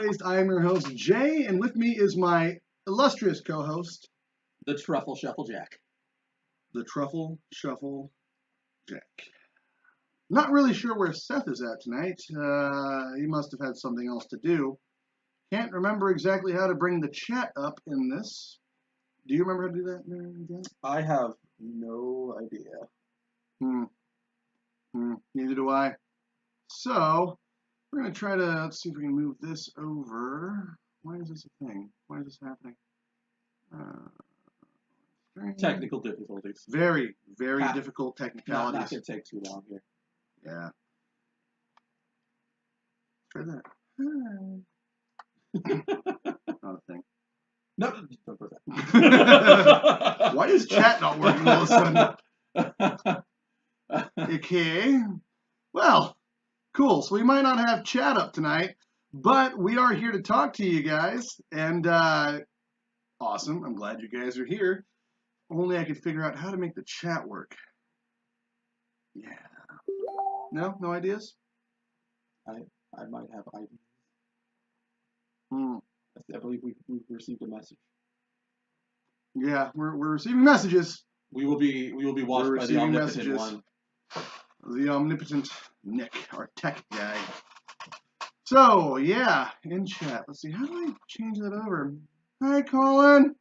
Raised. I am your host, Jay, and with me is my illustrious co-host, the Truffle Shuffle Jack. The Truffle Shuffle Jack. Not really sure where Seth is at tonight. He must have had something else to do. Can't remember exactly how to bring the chat up in this. Do you remember how to do that, again? I have no idea. Neither do I. So, we're going to try to, let's see if we can move this over. Why is this a thing? Why is this happening? Technical difficulties. Very, very difficult technicalities. Not going to take too long here. Yeah. Try that. Not a thing. No, don't put that. Why is chat not working all of a sudden? Okay. Well, cool. So we might not have chat up tonight, but we are here to talk to you guys. And awesome. I'm glad you guys are here. Only I could figure out how to make the chat work. Yeah. No? No ideas? I might have ideas. I believe we've received a message. Yeah, we're receiving messages. We will be watched by the omnipotent one. The omnipotent Nick, our tech guy. So, yeah, in chat. Let's see, how do I change that over? Hi, Colin.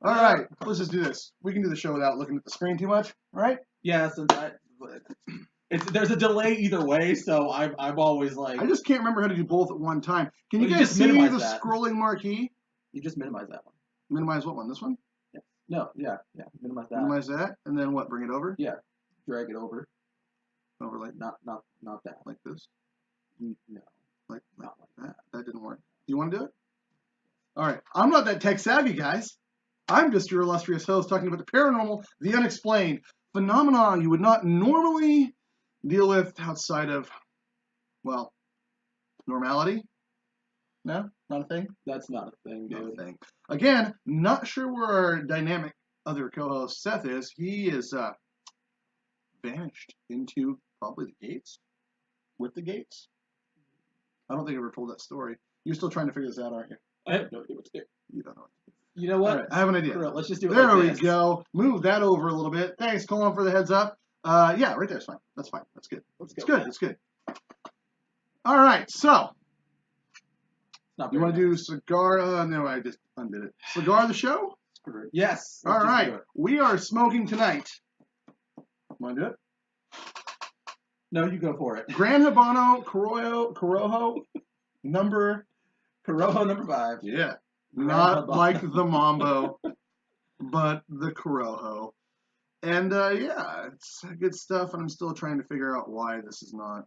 All right, let's just do this. We can do the show without looking at the screen too much, right? Yeah, since there's a delay either way, so I'm always like... I just can't remember how to do both at one time. Can you guys see the scrolling marquee? You just minimize that one. Minimize what one? This one? Yeah. No, yeah. Minimize that. Minimize that, and then what? Bring it over? Yeah. Drag it over. Over like not that. Like this? No. Not like that. That didn't work. Do you want to do it? All right. I'm not that tech savvy, guys. I'm just your illustrious host talking about the paranormal, the unexplained, phenomena you would not normally deal with outside of, well, normality. No? Not a thing? That's not a thing, dude. Not a thing. Again, not sure where our dynamic other co-host Seth is. He is vanished into probably the gates. With the gates? I don't think I ever told that story. You're still trying to figure this out, aren't you? I have no idea what to do. You don't know. You know what? All right, I have an idea. Let's just do it. There we go. Move that over a little bit. Thanks, Colin, for the heads up. Yeah, right there's fine. That's fine. That's good. It's good. It's good. All right, so you want to do cigar? No, I just undid it. Cigar of the show? Yes. All right. We are smoking tonight. Want to do it? No, you go for it. Gran Habano Corojo number 5. Yeah. Not like the Mambo, but the Corojo. And yeah, it's good stuff, and I'm still trying to figure out why this is not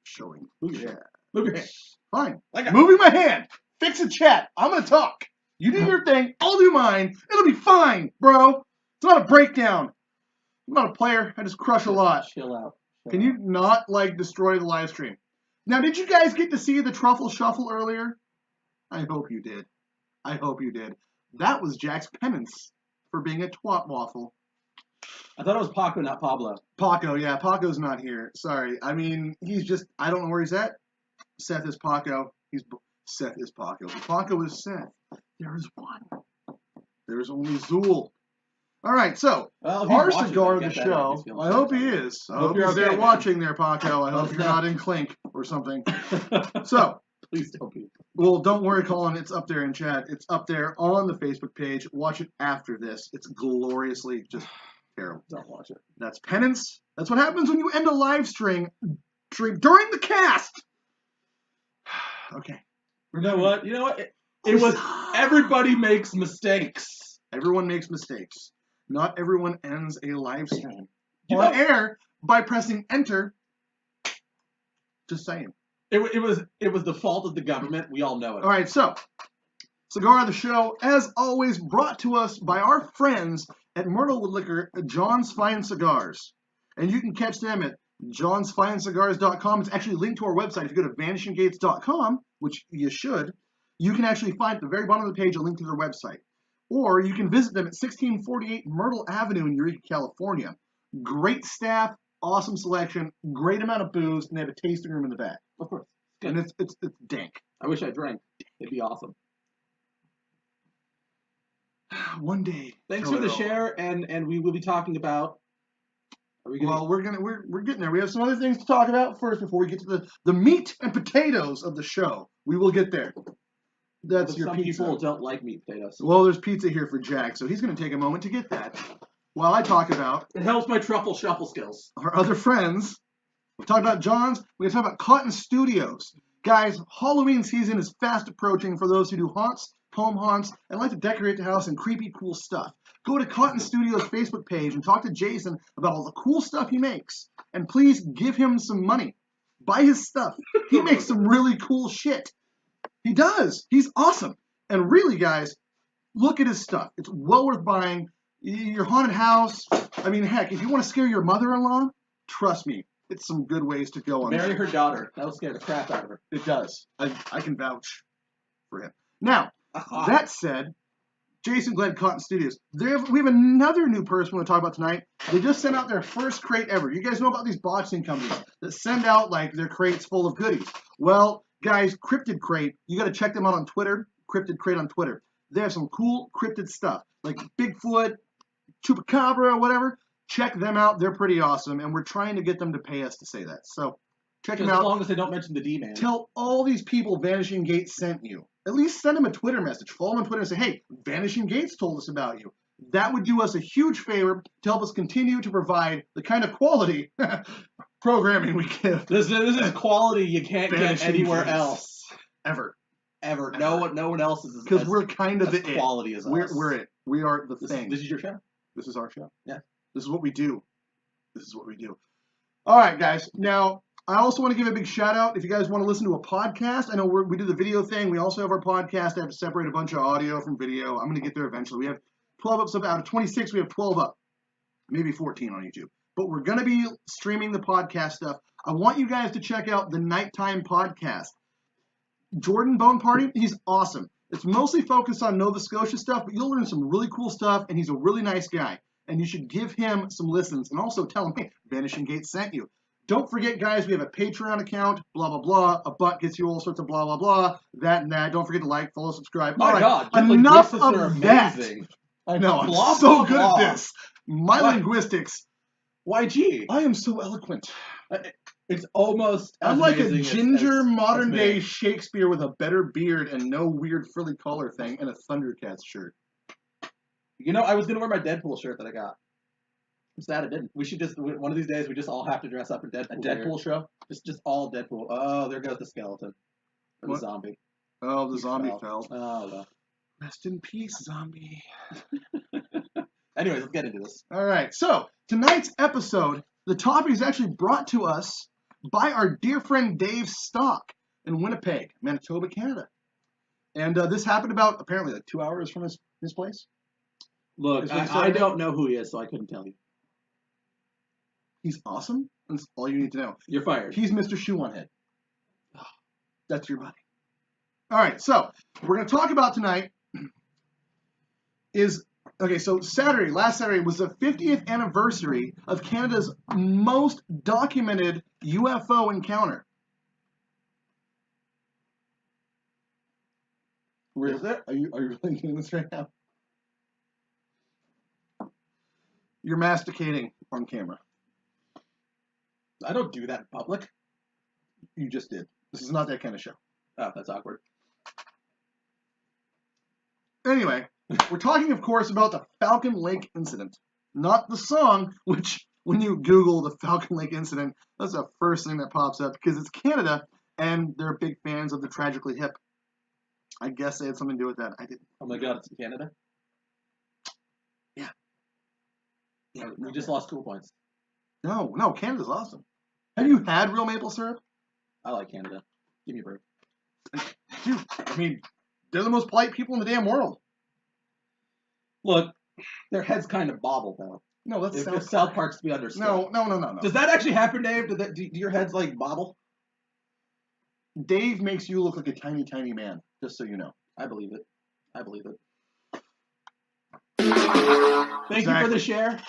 showing. Move your hand. Fine. Moving my hand. Fix a chat. I'm going to talk. You do your thing. I'll do mine. It'll be fine, bro. It's not a breakdown. I'm not a player. I just crush a lot. Chill out. Can you not, destroy the live stream? Now, did you guys get to see the Truffle Shuffle earlier? I hope you did. That was Jack's penance for being a twat waffle. I thought it was Paco, not Pablo. Paco, yeah. Paco's not here. Sorry. I mean, he's just, I don't know where he's at. Seth is Paco. Seth is Paco. Paco is Seth. There is one. There's only Zool. All right, so our cigar of the show. I hope he is. I hope he's there watching there, Paco. I hope you're not in Clink or something. So, please don't be. Well, don't worry, Colin. It's up there in chat. It's up there on the Facebook page. Watch it after this. It's gloriously just terrible. Don't watch it. That's penance. That's what happens when you end a live stream during the cast. Okay. You know what? It was everybody makes mistakes. Everyone makes mistakes. Not everyone ends a live stream on air by pressing enter. Just saying. It was the fault of the government. We all know it. All right, so cigar of the show, as always, brought to us by our friends at Myrtlewood Liquor, John's Fine Cigars, and you can catch them at johnsfinecigars.com. It's actually linked to our website. If you go to vanishinggates.com, which you should, you can actually find at the very bottom of the page a link to their website. Or you can visit them at 1648 Myrtle Avenue in Eureka, California. Great staff, awesome selection, great amount of booze, and they have a tasting room in the back. Of course. And it's dank. I wish I drank. It'd be awesome. One day. Thanks for the share, and we will be talking about. Well, we're getting there. We have some other things to talk about first before we get to the meat and potatoes of the show. We will get there. That's your pizza. Some people don't like meat potatoes. Well, there's pizza here for Jack, so he's going to take a moment to get that. While I talk about... It helps my truffle shuffle skills. Our other friends. We've talked about John's. We're going to talk about Cotton Studios. Guys, Halloween season is fast approaching for those who do haunts, home haunts, and like to decorate the house and creepy, cool stuff. Go to Cotton Studios' Facebook page and talk to Jason about all the cool stuff he makes. And please give him some money. Buy his stuff. He makes some really cool shit. He does. He's awesome. And really, guys, look at his stuff. It's well worth buying. Your haunted house. I mean, heck, if you want to scare your mother-in-law, trust me, it's some good ways to go on Marry her daughter. That'll scare the crap out of her. It does. I can vouch for him. Now, that said, Jason Glenn, Cotton Studios. We have another new person we want to talk about tonight. They just sent out their first crate ever. You guys know about these boxing companies that send out like their crates full of goodies. Well, guys, Cryptid Crate, you got to check them out on Twitter. Cryptid Crate on Twitter. They have some cool cryptid stuff like Bigfoot, Chupacabra, whatever. Check them out. They're pretty awesome, and we're trying to get them to pay us to say that. So check them out. As long as they don't mention the D-Man. Tell all these people Vanishing Gates sent you. At least send them a Twitter message. Follow them on Twitter and say, hey, Vanishing Gates told us about you. That would do us a huge favor to help us continue to provide the kind of quality programming we give. This is quality you can't get anywhere else. Ever. No one else is because we're kind of the quality as us. We're it. We are the thing. This is your show. This is our show. Yeah. This is what we do. All right, guys. Now, I also want to give a big shout out if you guys want to listen to a podcast. I know we do the video thing. We also have our podcast. I have to separate a bunch of audio from video. I'm going to get there eventually. We have 12 episodes out of 26. We have 12 up, maybe 14 on YouTube. But we're going to be streaming the podcast stuff. I want you guys to check out the Nighttime Podcast. Jordan Bone Party, he's awesome. It's mostly focused on Nova Scotia stuff, but you'll learn some really cool stuff, and he's a really nice guy. And you should give him some listens, and also tell him, hey, Vanishing Gates sent you. Don't forget, guys, we have a Patreon account, blah, blah, blah. A buck gets you all sorts of blah, blah, blah. That and that. Don't forget to like, follow, subscribe. My God. Enough of that. I know. I'm blah, so blah, good blah. at this. My linguistics. YG. I am so eloquent. It's almost as I'm like a amazing ginger modern-day me. Shakespeare with a better beard and no weird frilly collar thing and a Thundercats shirt. You know, I was going to wear my Deadpool shirt that I got. I'm sad I didn't. We should just, one of these days, we just all have to dress up in Deadpool. A Deadpool show? Just all Deadpool. Oh, there goes the skeleton. Or the zombie. Oh, the zombie fell. Oh, well. Rest in peace, zombie. Anyways, let's get into this. All right. So, tonight's episode, the topic is actually brought to us by our dear friend Dave Stock in Winnipeg, Manitoba, Canada. And this happened about, apparently, like 2 hours from his place. Look, I don't know who he is, so I couldn't tell you. He's awesome. That's all you need to know. You're fired. He's Mr. Shoe on Head. That's your buddy. All right, so we're going to talk about tonight is, okay, so last Saturday was the 50th anniversary of Canada's most documented UFO encounter. Is it? Are you really doing this right now? You're masticating on camera. I don't do that in public. You just did. This is not that kind of show. Oh, that's awkward. Anyway, we're talking, of course, about the Falcon Lake incident. Not the song, which, when you Google the Falcon Lake incident, that's the first thing that pops up, because it's Canada, and they're big fans of the Tragically Hip. I guess they had something to do with that. I didn't. Oh my God, it's in Canada? Yeah. Yeah, we just lost 2 points. No, Canada's awesome. Have you had real maple syrup? I like Canada. Give me a break. Dude, I mean, they're the most polite people in the damn world. Look, their heads kind of bobble, though. No, that's if South Park's to be understood. No. Does that actually happen, Dave? Do your heads, like, bobble? Dave makes you look like a tiny, tiny man, just so you know. I believe it. Thank you for the share.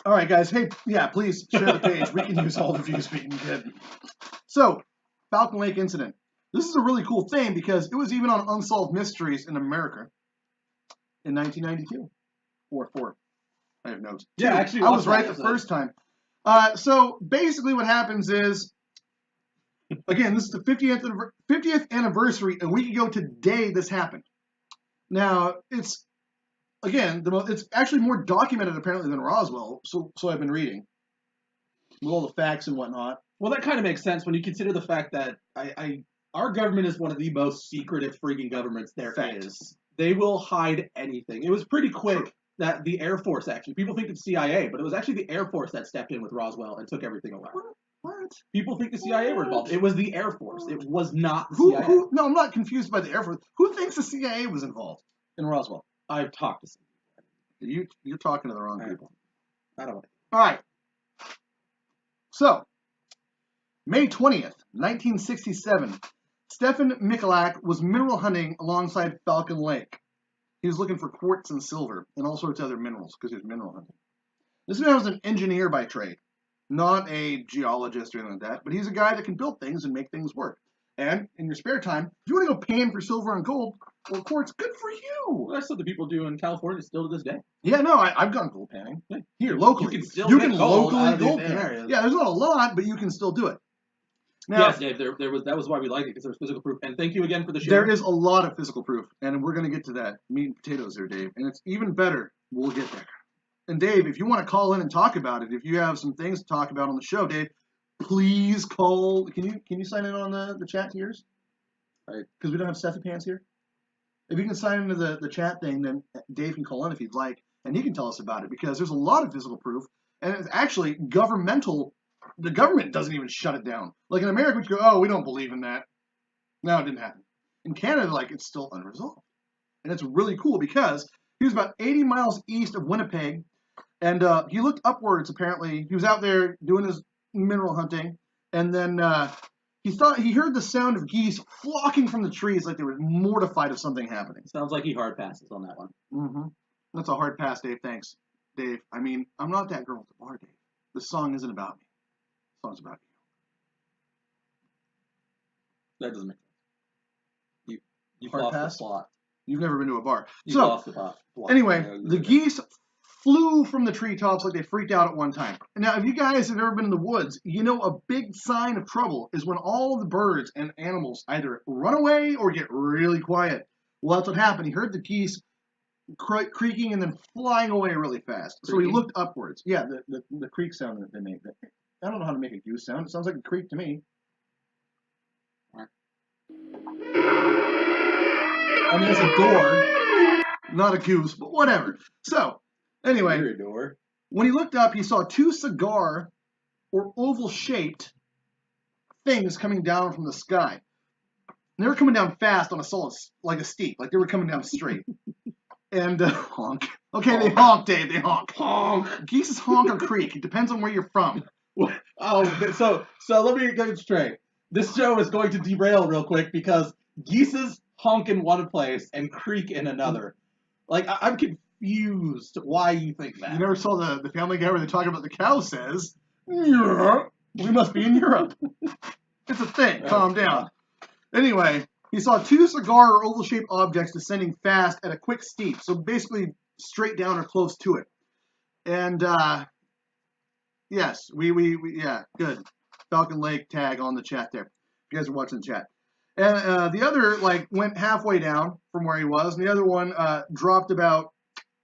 All right, guys. Hey, yeah, please share the page. We can use all the views we can get. So, Falcon Lake incident. This is a really cool thing because it was even on Unsolved Mysteries in America in 1992. Or 4. I have notes. Yeah, 2. actually, I was right episode. the first time. So basically what happens is, again, this is the 50th anniversary. A week ago today, this happened. Now, it's actually more documented apparently than Roswell, so I've been reading. With all the facts and whatnot. Well, that kind of makes sense when you consider the fact that our government is one of the most secretive freaking governments there is. They will hide anything. It was pretty quick that the Air Force, actually, people think it's CIA, but it was actually the Air Force that stepped in with Roswell and took everything away. What? People think the CIA were involved. It was the Air Force. It was not the CIA. No, I'm not confused by the Air Force. Who thinks the CIA was involved in Roswell? I've talked to some people. You're talking to the wrong people. I don't know. All right. So, May 20th, 1967, Stefan Michalak was mineral hunting alongside Falcon Lake. He was looking for quartz and silver and all sorts of other minerals because he was mineral hunting. This man was an engineer by trade, not a geologist or anything like that, but he's a guy that can build things and make things work. And in your spare time, if you want to go pan for silver and gold or quartz, good for you. Well, that's what the people do in California still to this day. Yeah, no, I've gone gold panning. Yeah. Here, locally. You can still locally gold pan. areas. Yeah, there's not a lot, but you can still do it. Now, yes, Dave, that was why we like it, because there was physical proof. And thank you again for the show. There is a lot of physical proof, and we're going to get to that. Meat and potatoes there, Dave. And it's even better. We'll get there. And Dave, if you want to call in and talk about it, if you have some things to talk about on the show, Dave, please call. Can you sign in on the chat to yours? Right, because we don't have Steffi Pants here. If you can sign into the chat thing, then Dave can call in if he'd like, and he can tell us about it, because there's a lot of physical proof, and it's actually governmental. The government doesn't even shut it down. Like in America, we go, oh, we don't believe in that. No, it didn't happen. In Canada, like, it's still unresolved. And it's really cool because he was about 80 miles east of Winnipeg, and he looked upwards, apparently. He was out there doing his mineral hunting, and then he heard the sound of geese flocking from the trees like they were mortified of something happening. Sounds like he hard passes on that one. Mm-hmm. That's a hard pass, Dave. Thanks, Dave. I mean, I'm not that girl at the bar, Dave. This song isn't about me. The song's about you. That doesn't make sense. You hard lost pass? the plot. You've never been to a bar. You lost the plot. Anyway, the geese flew from the treetops like they freaked out at one time. Now, if you guys have ever been in the woods, you know a big sign of trouble is when all the birds and animals either run away or get really quiet. Well, that's what happened. He heard the geese creaking and then flying away really fast. So he looked upwards. Yeah, the creak sound that they make. I don't know how to make a goose sound. It sounds like a creak to me. I mean, it's a door, not a goose, but whatever. So, anyway, when he looked up, he saw 2 cigar or oval-shaped things coming down from the sky. And they were coming down fast on a solid, like a steep, like they were coming down straight. And honk. Okay, they honk, Dave. They honk. Honk. Geese honk or creak. It depends on where you're from. Oh, so let me get it straight. This show is going to derail real quick because geeses honk in one place and creak in another. Like, I'm confused why you think that. You never saw the Family Guy where they talk about the cow says, "Europe. We must be in Europe." It's a thing. Calm down. Anyway, he saw 2 cigar or oval-shaped objects descending fast at a quick steep, so basically straight down or close to it. And yes, yeah, good. Falcon Lake tag on the chat there. If you guys are watching the chat. And the other, like, went halfway down from where he was, and the other one dropped about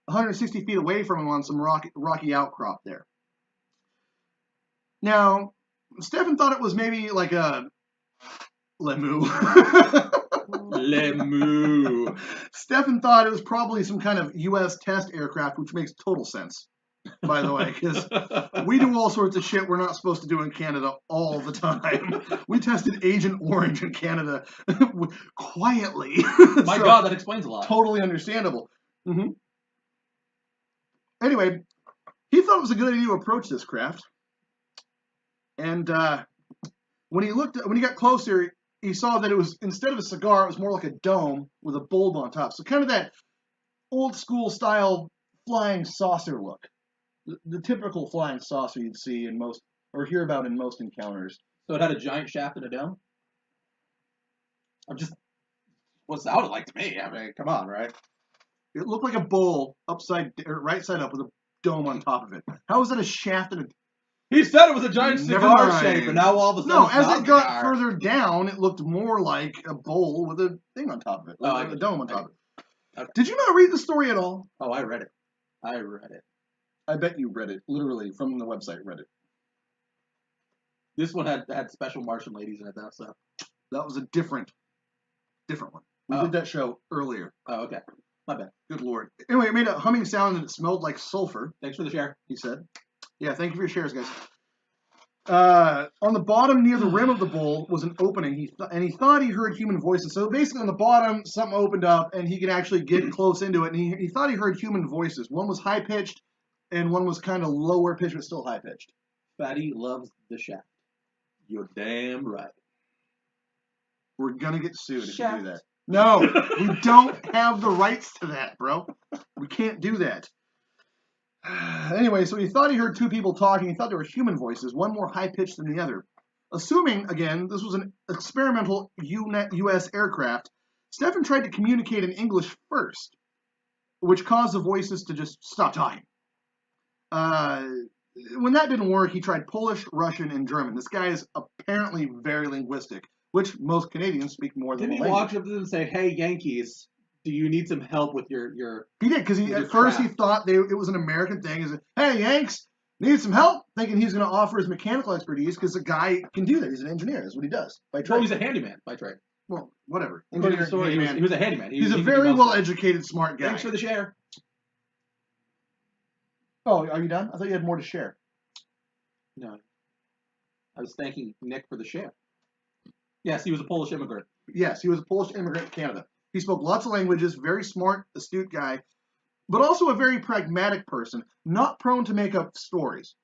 160 feet away from him on some rocky outcrop there. Now, Stefan thought it was maybe like a lemu. Lemu. Stefan thought it was probably some kind of U.S. test aircraft, which makes total sense, by the way, because we do all sorts of shit we're not supposed to do in Canada all the time. We tested Agent Orange in Canada quietly. My God, that explains a lot. Totally understandable. Mm-hmm. Anyway, he thought it was a good idea to approach this craft. And when he got closer, he saw that it was, instead of a cigar, it was more like a dome with a bulb on top. So kind of that old school style flying saucer look. The typical flying saucer you'd see in most, or hear about in most encounters. So it had a giant shaft and a dome? I'm just what it sounded like to me. I mean, come on, right? It looked like a bowl right side up with a dome on top of it. How is it a shaft and a... He said it was a giant Never cigar mind. shape, and now all of a sudden No, it's as not it a got cigar. further down, it looked more like a bowl with a thing on top of it. Oh, a dome on top of it. Okay. Did you not read the story at all? Oh, I read it. I read it. I bet you read it, literally, from the website, read it. This one had special Martian ladies in it, though, so. That was a different one. We did that show earlier. Oh, okay. My bad. Good Lord. Anyway, it made a humming sound and it smelled like sulfur. Thanks for the share. He said. Yeah, thank you for your shares, guys. On the bottom near the rim of the bowl was an opening, and he thought he heard human voices. So basically on the bottom, something opened up, and he could actually get close into it, and he thought he heard human voices. One was high-pitched, and one was kind of lower-pitched, but still high-pitched. Fatty loves the shaft. You're damn right. We're going to get sued if you do that. No, we don't have the rights to that, bro. We can't do that. Anyway, so he thought he heard two people talking. He thought they were human voices, one more high-pitched than the other. Assuming, again, this was an experimental U.S. aircraft, Stefan tried to communicate in English first, which caused the voices to just stop talking. When that didn't work, he tried Polish, Russian, and German. This guy is apparently very linguistic, which most Canadians speak more than one language. Didn't he walk up to them and say, "Hey, Yankees, do you need some help with your?" He did, because at first he thought it was an American thing. He said, "Hey, Yanks, need some help?" Thinking he's going to offer his mechanical expertise, because the guy can do that. He's an engineer. That's what he does by trade. Well, he's a handyman by trade. Well, whatever. Engineer, he was a handyman. He's a very well-educated, smart guy. Thanks for the share. Oh, are you done? I thought you had more to share. No. I was thanking Nick for the share. Yes, he was a Polish immigrant. Yes, he was a Polish immigrant in Canada. He spoke lots of languages, very smart, astute guy, but also a very pragmatic person, not prone to make up stories.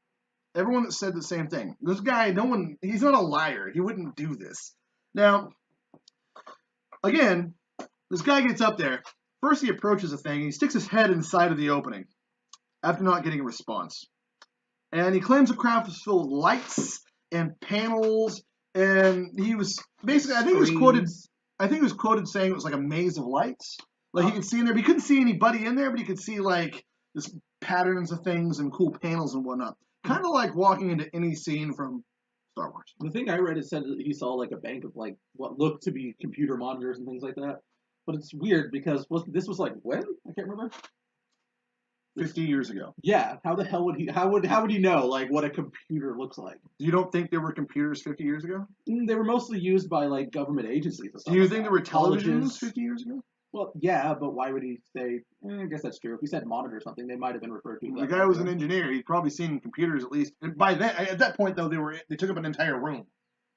Everyone that said the same thing. This guy, he's not a liar. He wouldn't do this. Now, again, this guy gets up there. First he approaches the thing, and he sticks his head inside of the opening after not getting a response. And he claims the craft was filled with lights and panels, and he was basically, I think he was quoted saying it was like a maze of lights. Like he could see in there, but he couldn't see anybody in there, but he could see like this patterns of things and cool panels and whatnot. Kind of like walking into any scene from Star Wars. The thing I read, it said that he saw like a bank of like what looked to be computer monitors and things like that. But it's weird because this was like when? I can't remember. 50 years ago. Yeah. How the hell would he? How would he know like what a computer looks like? You don't think there were computers 50 years ago? They were mostly used by like government agencies. And stuff Do you like think that. there were televisions 50 years ago? Well, yeah, but why would he say? I guess that's true. If he said monitor or something, they might have been referred to. The guy was an engineer. He'd probably seen computers at least. And by then, at that point though, they took up an entire room.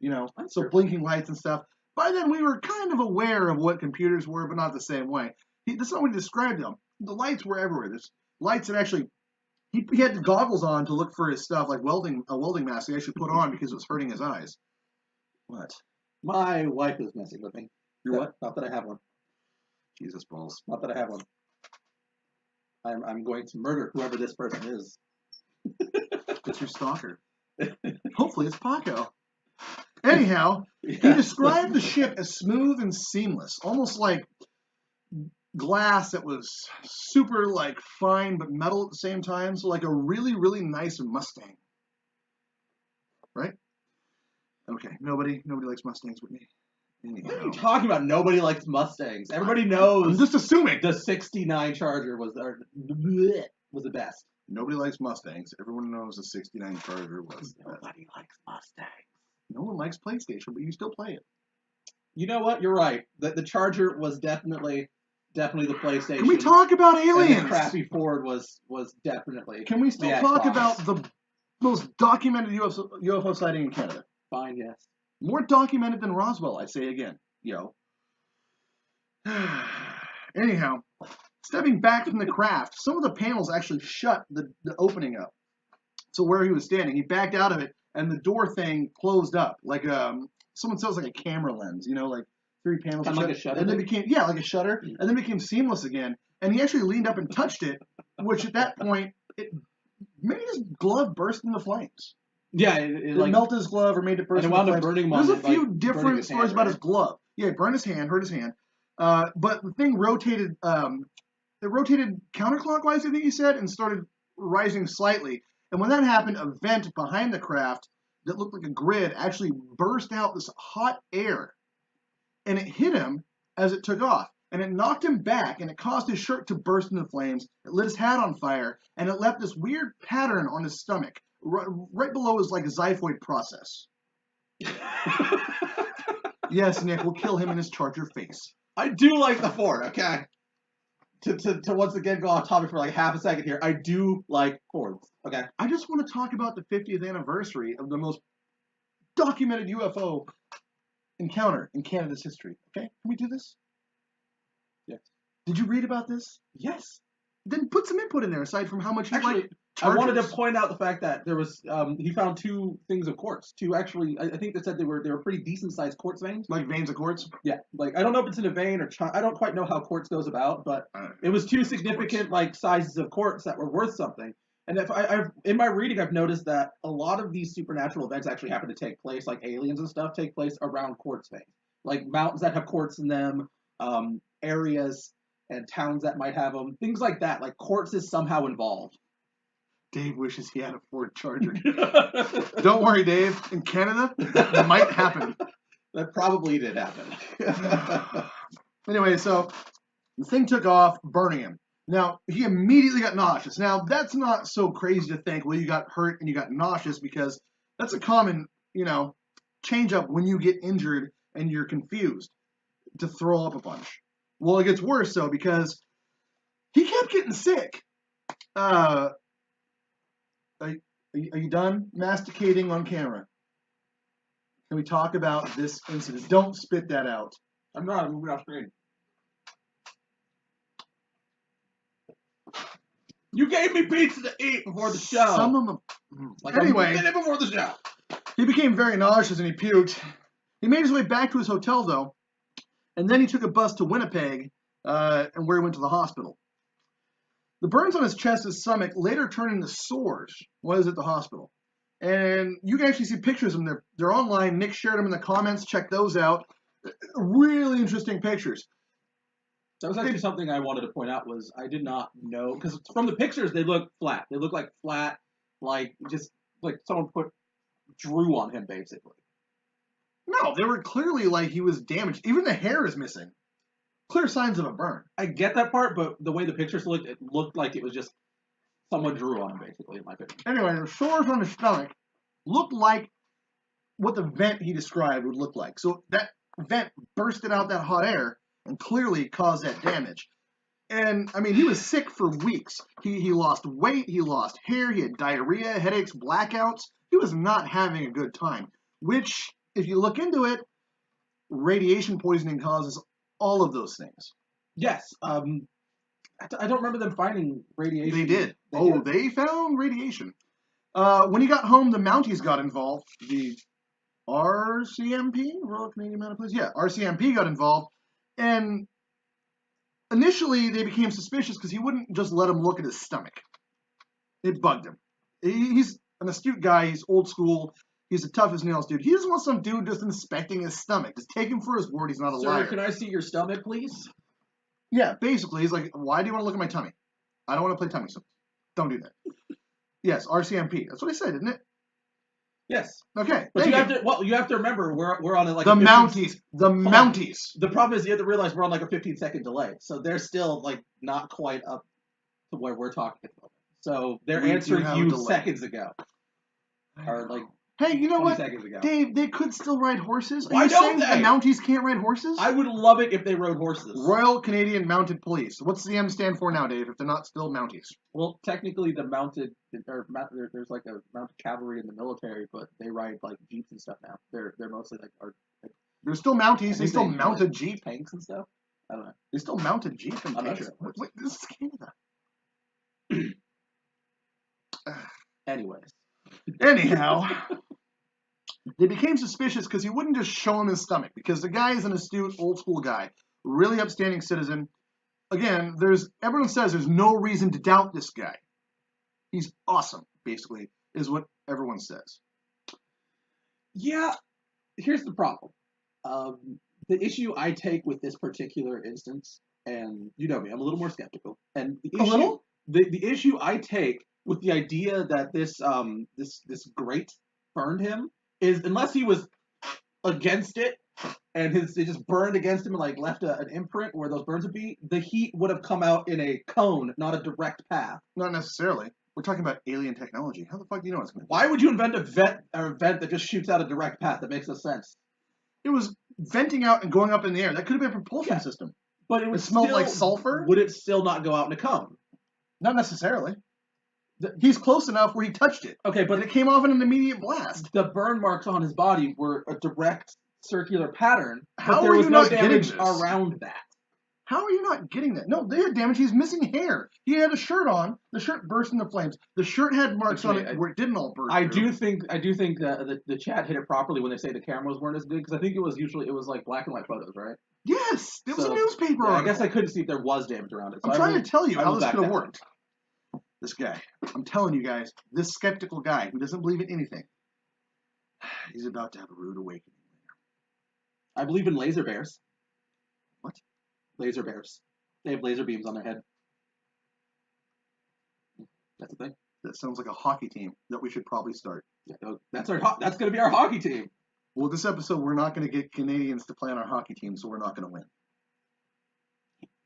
You know, that's so true. Blinking lights and stuff. By then, we were kind of aware of what computers were, but not the same way. That's not what he described them. The lights were everywhere. There's lights that actually. He had the goggles on to look for his stuff, like a welding mask he actually put on because it was hurting his eyes. What? My wife is messing with me. Your what? Not that I have one. Jesus balls. Not that I have one. I'm going to murder whoever this person is. It's your stalker. Hopefully it's Paco. Anyhow, he described the ship as smooth and seamless, almost like glass that was super like fine but metal at the same time, so like a really, really nice Mustang. Right? Okay, nobody likes Mustangs but me. Anyhow. What are you talking about? Nobody likes Mustangs. Everybody knows. I'm just assuming. The 69 Charger was the best. Nobody likes Mustangs. Everyone knows the 69 Charger was the best. Nobody likes Mustangs. No one likes PlayStation, but you still play it. You know what? You're right. The Charger was definitely the PlayStation. Can we talk about aliens? And the crappy Ford was definitely. Can we still talk about the most documented UFO sighting in Canada? Fine, yes. More documented than Roswell, I say again. Yo. Anyhow, stepping back from the craft, some of the panels actually shut the opening up. So where he was standing, he backed out of it, and the door thing closed up. Like someone says like a camera lens, you know, like 3 panels. Kind of like a shutter. And then became, like a shutter, and then became seamless again. And he actually leaned up and touched it, which at that point, it made his glove burst into flames. Yeah, it melted his glove or made it burst. And it wound up burning him. There's a few different stories about his glove. Yeah, it burned his hand, hurt his hand. But the thing rotated. It rotated counterclockwise, I think he said, and started rising slightly. And when that happened, a vent behind the craft that looked like a grid actually burst out this hot air, and it hit him as it took off. And it knocked him back, and it caused his shirt to burst into flames. It lit his hat on fire, and it left this weird pattern on his stomach, right below his xiphoid process. Yes, Nick, we'll kill him in his charger face. I do like the Ford, okay? To once again go off topic for like half a second here, I do like Fords, okay? I just want to talk about the 50th anniversary of the most documented UFO encounter in Canada's history, okay? Can we do this? Yes. Did you read about this? Yes. Then put some input in there, aside from how much you like I wanted to point out the fact that there was he found 2 things of quartz. 2 actually, I think they said they were pretty decent sized quartz veins. Like veins of quartz? Yeah, like I don't know if it's in a vein or I don't quite know how quartz goes about, but it was 2 significant like sizes of quartz that were worth something. And if I've in my reading, I've noticed that a lot of these supernatural events actually happen to take place, like aliens and stuff, take place around quartz veins, like mountains that have quartz in them, areas and towns that might have them, things like that. Like quartz is somehow involved. Dave wishes he had a Ford Charger. Don't worry, Dave. In Canada, that might happen. That probably did happen. Anyway, so the thing took off, burning him. Now, he immediately got nauseous. Now, that's not so crazy to think, well, you got hurt and you got nauseous, because that's a common, change up when you get injured and you're confused, to throw up a bunch. Well, it gets worse, though, because he kept getting sick. Are you done masticating on camera? Can we talk about this incident? Don't spit that out. I'm not. I'm moving off screen. You gave me pizza to eat before the show. Some of them. Like anyway, a minute before the show. He became very nauseous and he puked. He made his way back to his hotel, though, and then he took a bus to Winnipeg, and where he went to the hospital. The burns on his chest and stomach later turned into sores while he was at the hospital. And you can actually see pictures of them. They're online. Nick shared them in the comments. Check those out. Really interesting pictures. That was actually something I wanted to point out. Was I did not know, because from the pictures they look flat. They look like flat, like just like someone drew on him, basically. No, they were clearly like he was damaged. Even the hair is missing. Clear signs of a burn. I get that part, but the way the pictures looked, it looked like it was just someone drew on him, basically, in my opinion. Anyway, the sores on his stomach looked like what the vent he described would look like. So that vent bursted out that hot air and clearly caused that damage. And, I mean, he was sick for weeks. He lost weight, he lost hair, he had diarrhea, headaches, blackouts. He was not having a good time, which, if you look into it, radiation poisoning causes all of those things. Yes. I don't remember them finding radiation. They did. They found radiation. When he got home, the Mounties got involved. The RCMP, Royal Canadian Mounted Police. Yeah, RCMP got involved. And initially, they became suspicious because he wouldn't just let him look at his stomach. It bugged him. He's an astute guy. He's old school. He's the toughest nails dude. He doesn't want some dude just inspecting his stomach. Just take him for his word. He's not a liar. Sir, can I see your stomach, please? Yeah, basically. He's like, why do you want to look at my tummy? I don't want to play tummy swings. Don't do that. Yes, RCMP. That's what I said, isn't it? Yes. Okay. But you have to remember we're on like the Mounties. The Mounties. The problem is you have to realize we're on like a 15-second delay, so they're still like not quite up to where we're talking at the moment. So they're answering you seconds ago, or like. Hey, you know what, ago. Dave? They could still ride horses. Are Why you don't saying they? The Mounties can't ride horses? I would love it if they rode horses. Royal Canadian Mounted Police. What's the M stand for now, Dave? If they're not still Mounties. Well, technically, there's like a mounted cavalry in the military, but they ride like jeeps and stuff now. They're mostly like they're still Mounties. They still mount a jeep, tanks and stuff. I don't know. They still mount a jeep and tanks. Sure. Wait, this is Canada. Anyhow, they became suspicious because he wouldn't just show him his stomach, because the guy is an astute, old school guy, really upstanding citizen. Again, everyone says there's no reason to doubt this guy. He's awesome, basically, is what everyone says. Yeah, here's the problem. The issue I take with this particular instance, and you know me, I'm a little more skeptical. And the A issue, little? the issue I take with the idea that this grate burned him is unless he was against it and it just burned against him and like left an imprint where those burns would be, the heat would have come out in a cone, not a direct path. Not necessarily. We're talking about alien technology. How the fuck do you know it's going to be? Why would you invent a vent that just shoots out a direct path? That makes no sense. It was venting out and going up in the air. That could have been a propulsion system. But it would smelled still, like sulfur? Would it still not go out in a cone? Not necessarily. He's close enough where he touched it. Okay, but it came off in an immediate blast. The burn marks on his body were a direct circular pattern, How but there are was you no not damage getting this? around that. How are you not getting that? No, they had damage. He's missing hair. He had a shirt on. The shirt burst into flames. The shirt had marks on it where it didn't all burst. I do think the chat hit it properly when they say the cameras weren't as good, because I think it was like black and white photos, right? Yes, it was a newspaper Yeah, I article. guess I couldn't see if there was damage around it. So I'm trying to tell you how this could have worked. worked. This guy, I'm telling you guys, this skeptical guy who doesn't believe in anything, he's about to have a rude awakening. I believe in laser bears. What? Laser bears. They have laser beams on their head. That's the thing. That sounds like a hockey team that we should probably start. Yeah, that's going to be our hockey team. Well, this episode we're not going to get Canadians to play on our hockey team, so we're not going to win.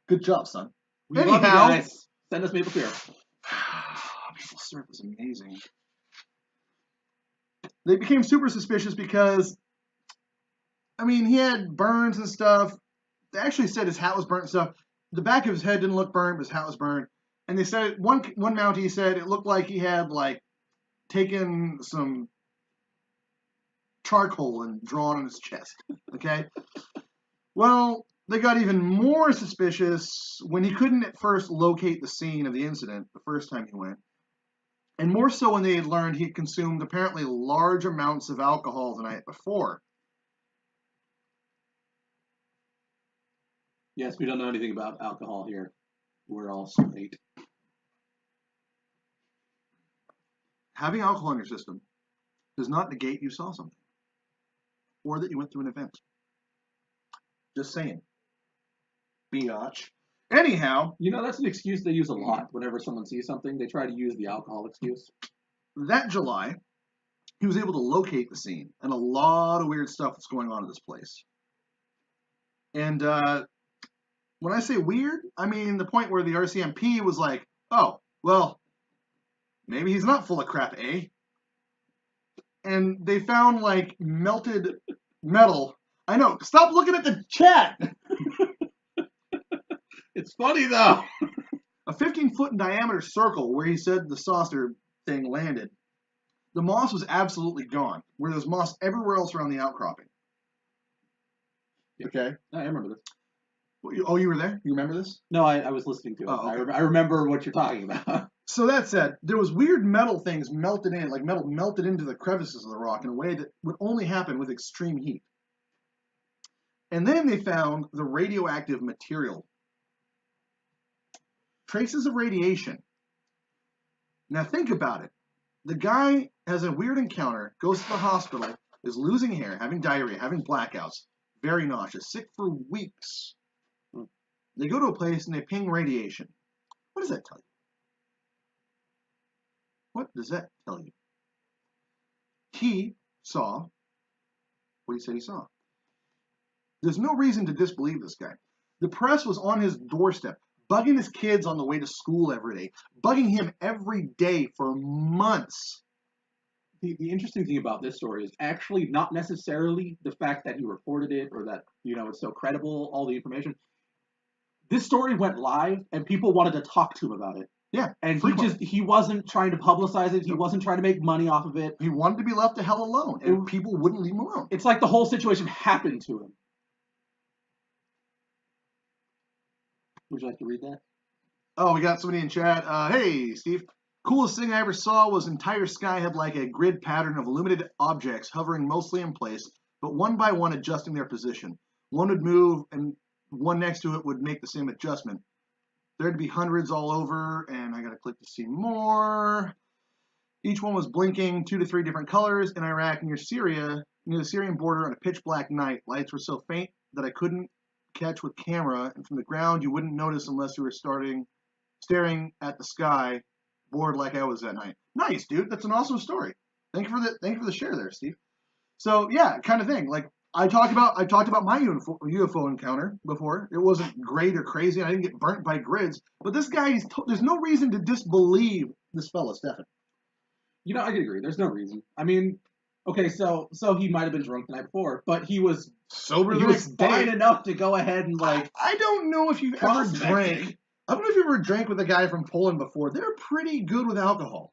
Good job, son. We love you guys. Send us maple syrup. Maple syrup is amazing. They became super suspicious because, I mean, he had burns and stuff. They actually said his hat was burnt and stuff. The back of his head didn't look burned, but his hat was burned. And they said, one Mountie said it looked like he had, like, taken some charcoal and drawn on his chest. Okay? Well, they got even more suspicious when he couldn't at first locate the scene of the incident the first time he went. And more so when they had learned he had consumed apparently large amounts of alcohol the night before. Yes, we don't know anything about alcohol here. We're all straight. Having alcohol in your system does not negate you saw something or that you went through an event. Just saying. Biatch. Anyhow, you know, that's an excuse they use a lot. Whenever someone sees something, they try to use the alcohol excuse. That July, he was able to locate the scene and a lot of weird stuff that's going on at this place. And when I say weird, I mean the point where the RCMP was like, oh, well, maybe he's not full of crap, eh? And they found, like, melted metal. I know, stop looking at the chat! It's funny, though. A 15-foot in diameter circle where he said the saucer thing landed. The moss was absolutely gone, where there's moss everywhere else around the outcropping. Yeah. Okay? I remember this. Oh, you were there? You remember this? No, I was listening to it. Oh, okay. I remember what you're talking about. So that said, there was weird metal things melted in, like metal melted into the crevices of the rock in a way that would only happen with extreme heat. And then they found the radioactive material. Traces of radiation. Now think about it. The guy has a weird encounter, goes to the hospital, is losing hair, having diarrhea, having blackouts, very nauseous, sick for weeks. They go to a place and they ping radiation. What does that tell you? What does that tell you? He saw what he said he saw. There's no reason to disbelieve this guy. The press was on his doorstep, bugging his kids on the way to school every day, bugging him every day for months. The interesting thing about this story is actually not necessarily the fact that he reported it or that, you know, it's so credible, all the information. This story went live and people wanted to talk to him about it. Yeah. And he wasn't trying to publicize it. He wasn't trying to make money off of it. He wanted to be left the hell alone, and people wouldn't leave him alone. It's like the whole situation happened to him. Would you like to read that? Oh, we got somebody in chat. Hey, Steve. Coolest thing I ever saw was entire sky had like a grid pattern of illuminated objects hovering mostly in place, but one by one adjusting their position. One would move, and one next to it would make the same adjustment. There'd be hundreds all over, and I gotta click to see more. Each one was blinking 2 to 3 different colors. In Iraq, near the Syrian border on a pitch black night, lights were so faint that I couldn't catch with camera, and from the ground you wouldn't notice unless you were staring at the sky, bored like I was that night. Nice, dude. That's an awesome story. Thank you for the share there, Steve. So yeah, kind of thing. Like I talked about my UFO encounter before. It wasn't great or crazy. I didn't get burnt by grids. But this guy, there's no reason to disbelieve this fella, Stefan. You know, I could agree. There's no reason. I mean, okay, so he might have been drunk the night before, but he was sober. He was fine enough to go ahead and like. I don't know if you've ever drank. I don't know if you ever drank with a guy from Poland before. They're pretty good with alcohol.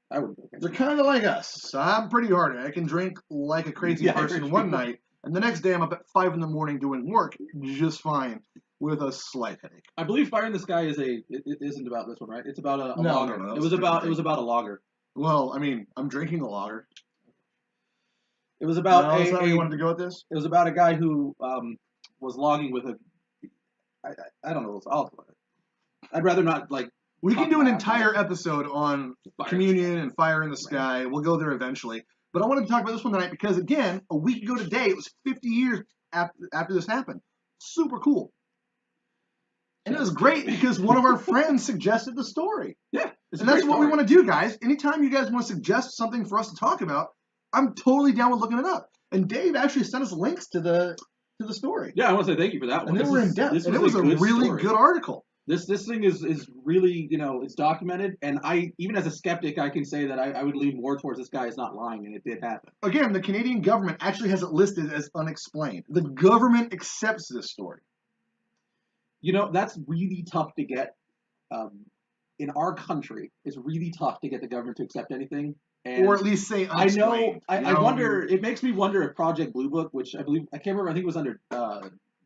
I wouldn't. They're kind of like us. I'm pretty hard. I can drink like a crazy person one night, and the next day I'm up at 5 in the morning doing work just fine with a slight headache. I believe Fire in the Sky it isn't about this one, right? It's about a lager. No, it was about a lager. Well, I mean, I'm drinking a lager. It was about that's how you wanted to go with this? It was about a guy who was logging with a. I don't know. I'd rather not like. We can do an entire episode on communion and Fire in the Sky. We'll go there eventually. But I wanted to talk about this one tonight because, again, a week ago today, it was 50 years after this happened. Super cool. And it was great because one of our friends suggested the story. Yeah. And that's what we want to do, guys. Anytime you guys want to suggest something for us to talk about, I'm totally down with looking it up. And Dave actually sent us links to the story. Yeah, I want to say thank you for that one. And they were in depth. And it was a really good article. This thing is really, it's documented, and even as a skeptic, I can say that I would lean more towards this guy is not lying, and it did happen. Again, the Canadian government actually has it listed as unexplained. The government accepts this story. That's really tough to get. In our country, it's really tough to get the government to accept anything. Or at least say unexplained. I wonder, it makes me wonder if Project Blue Book, which I can't remember, I think it was under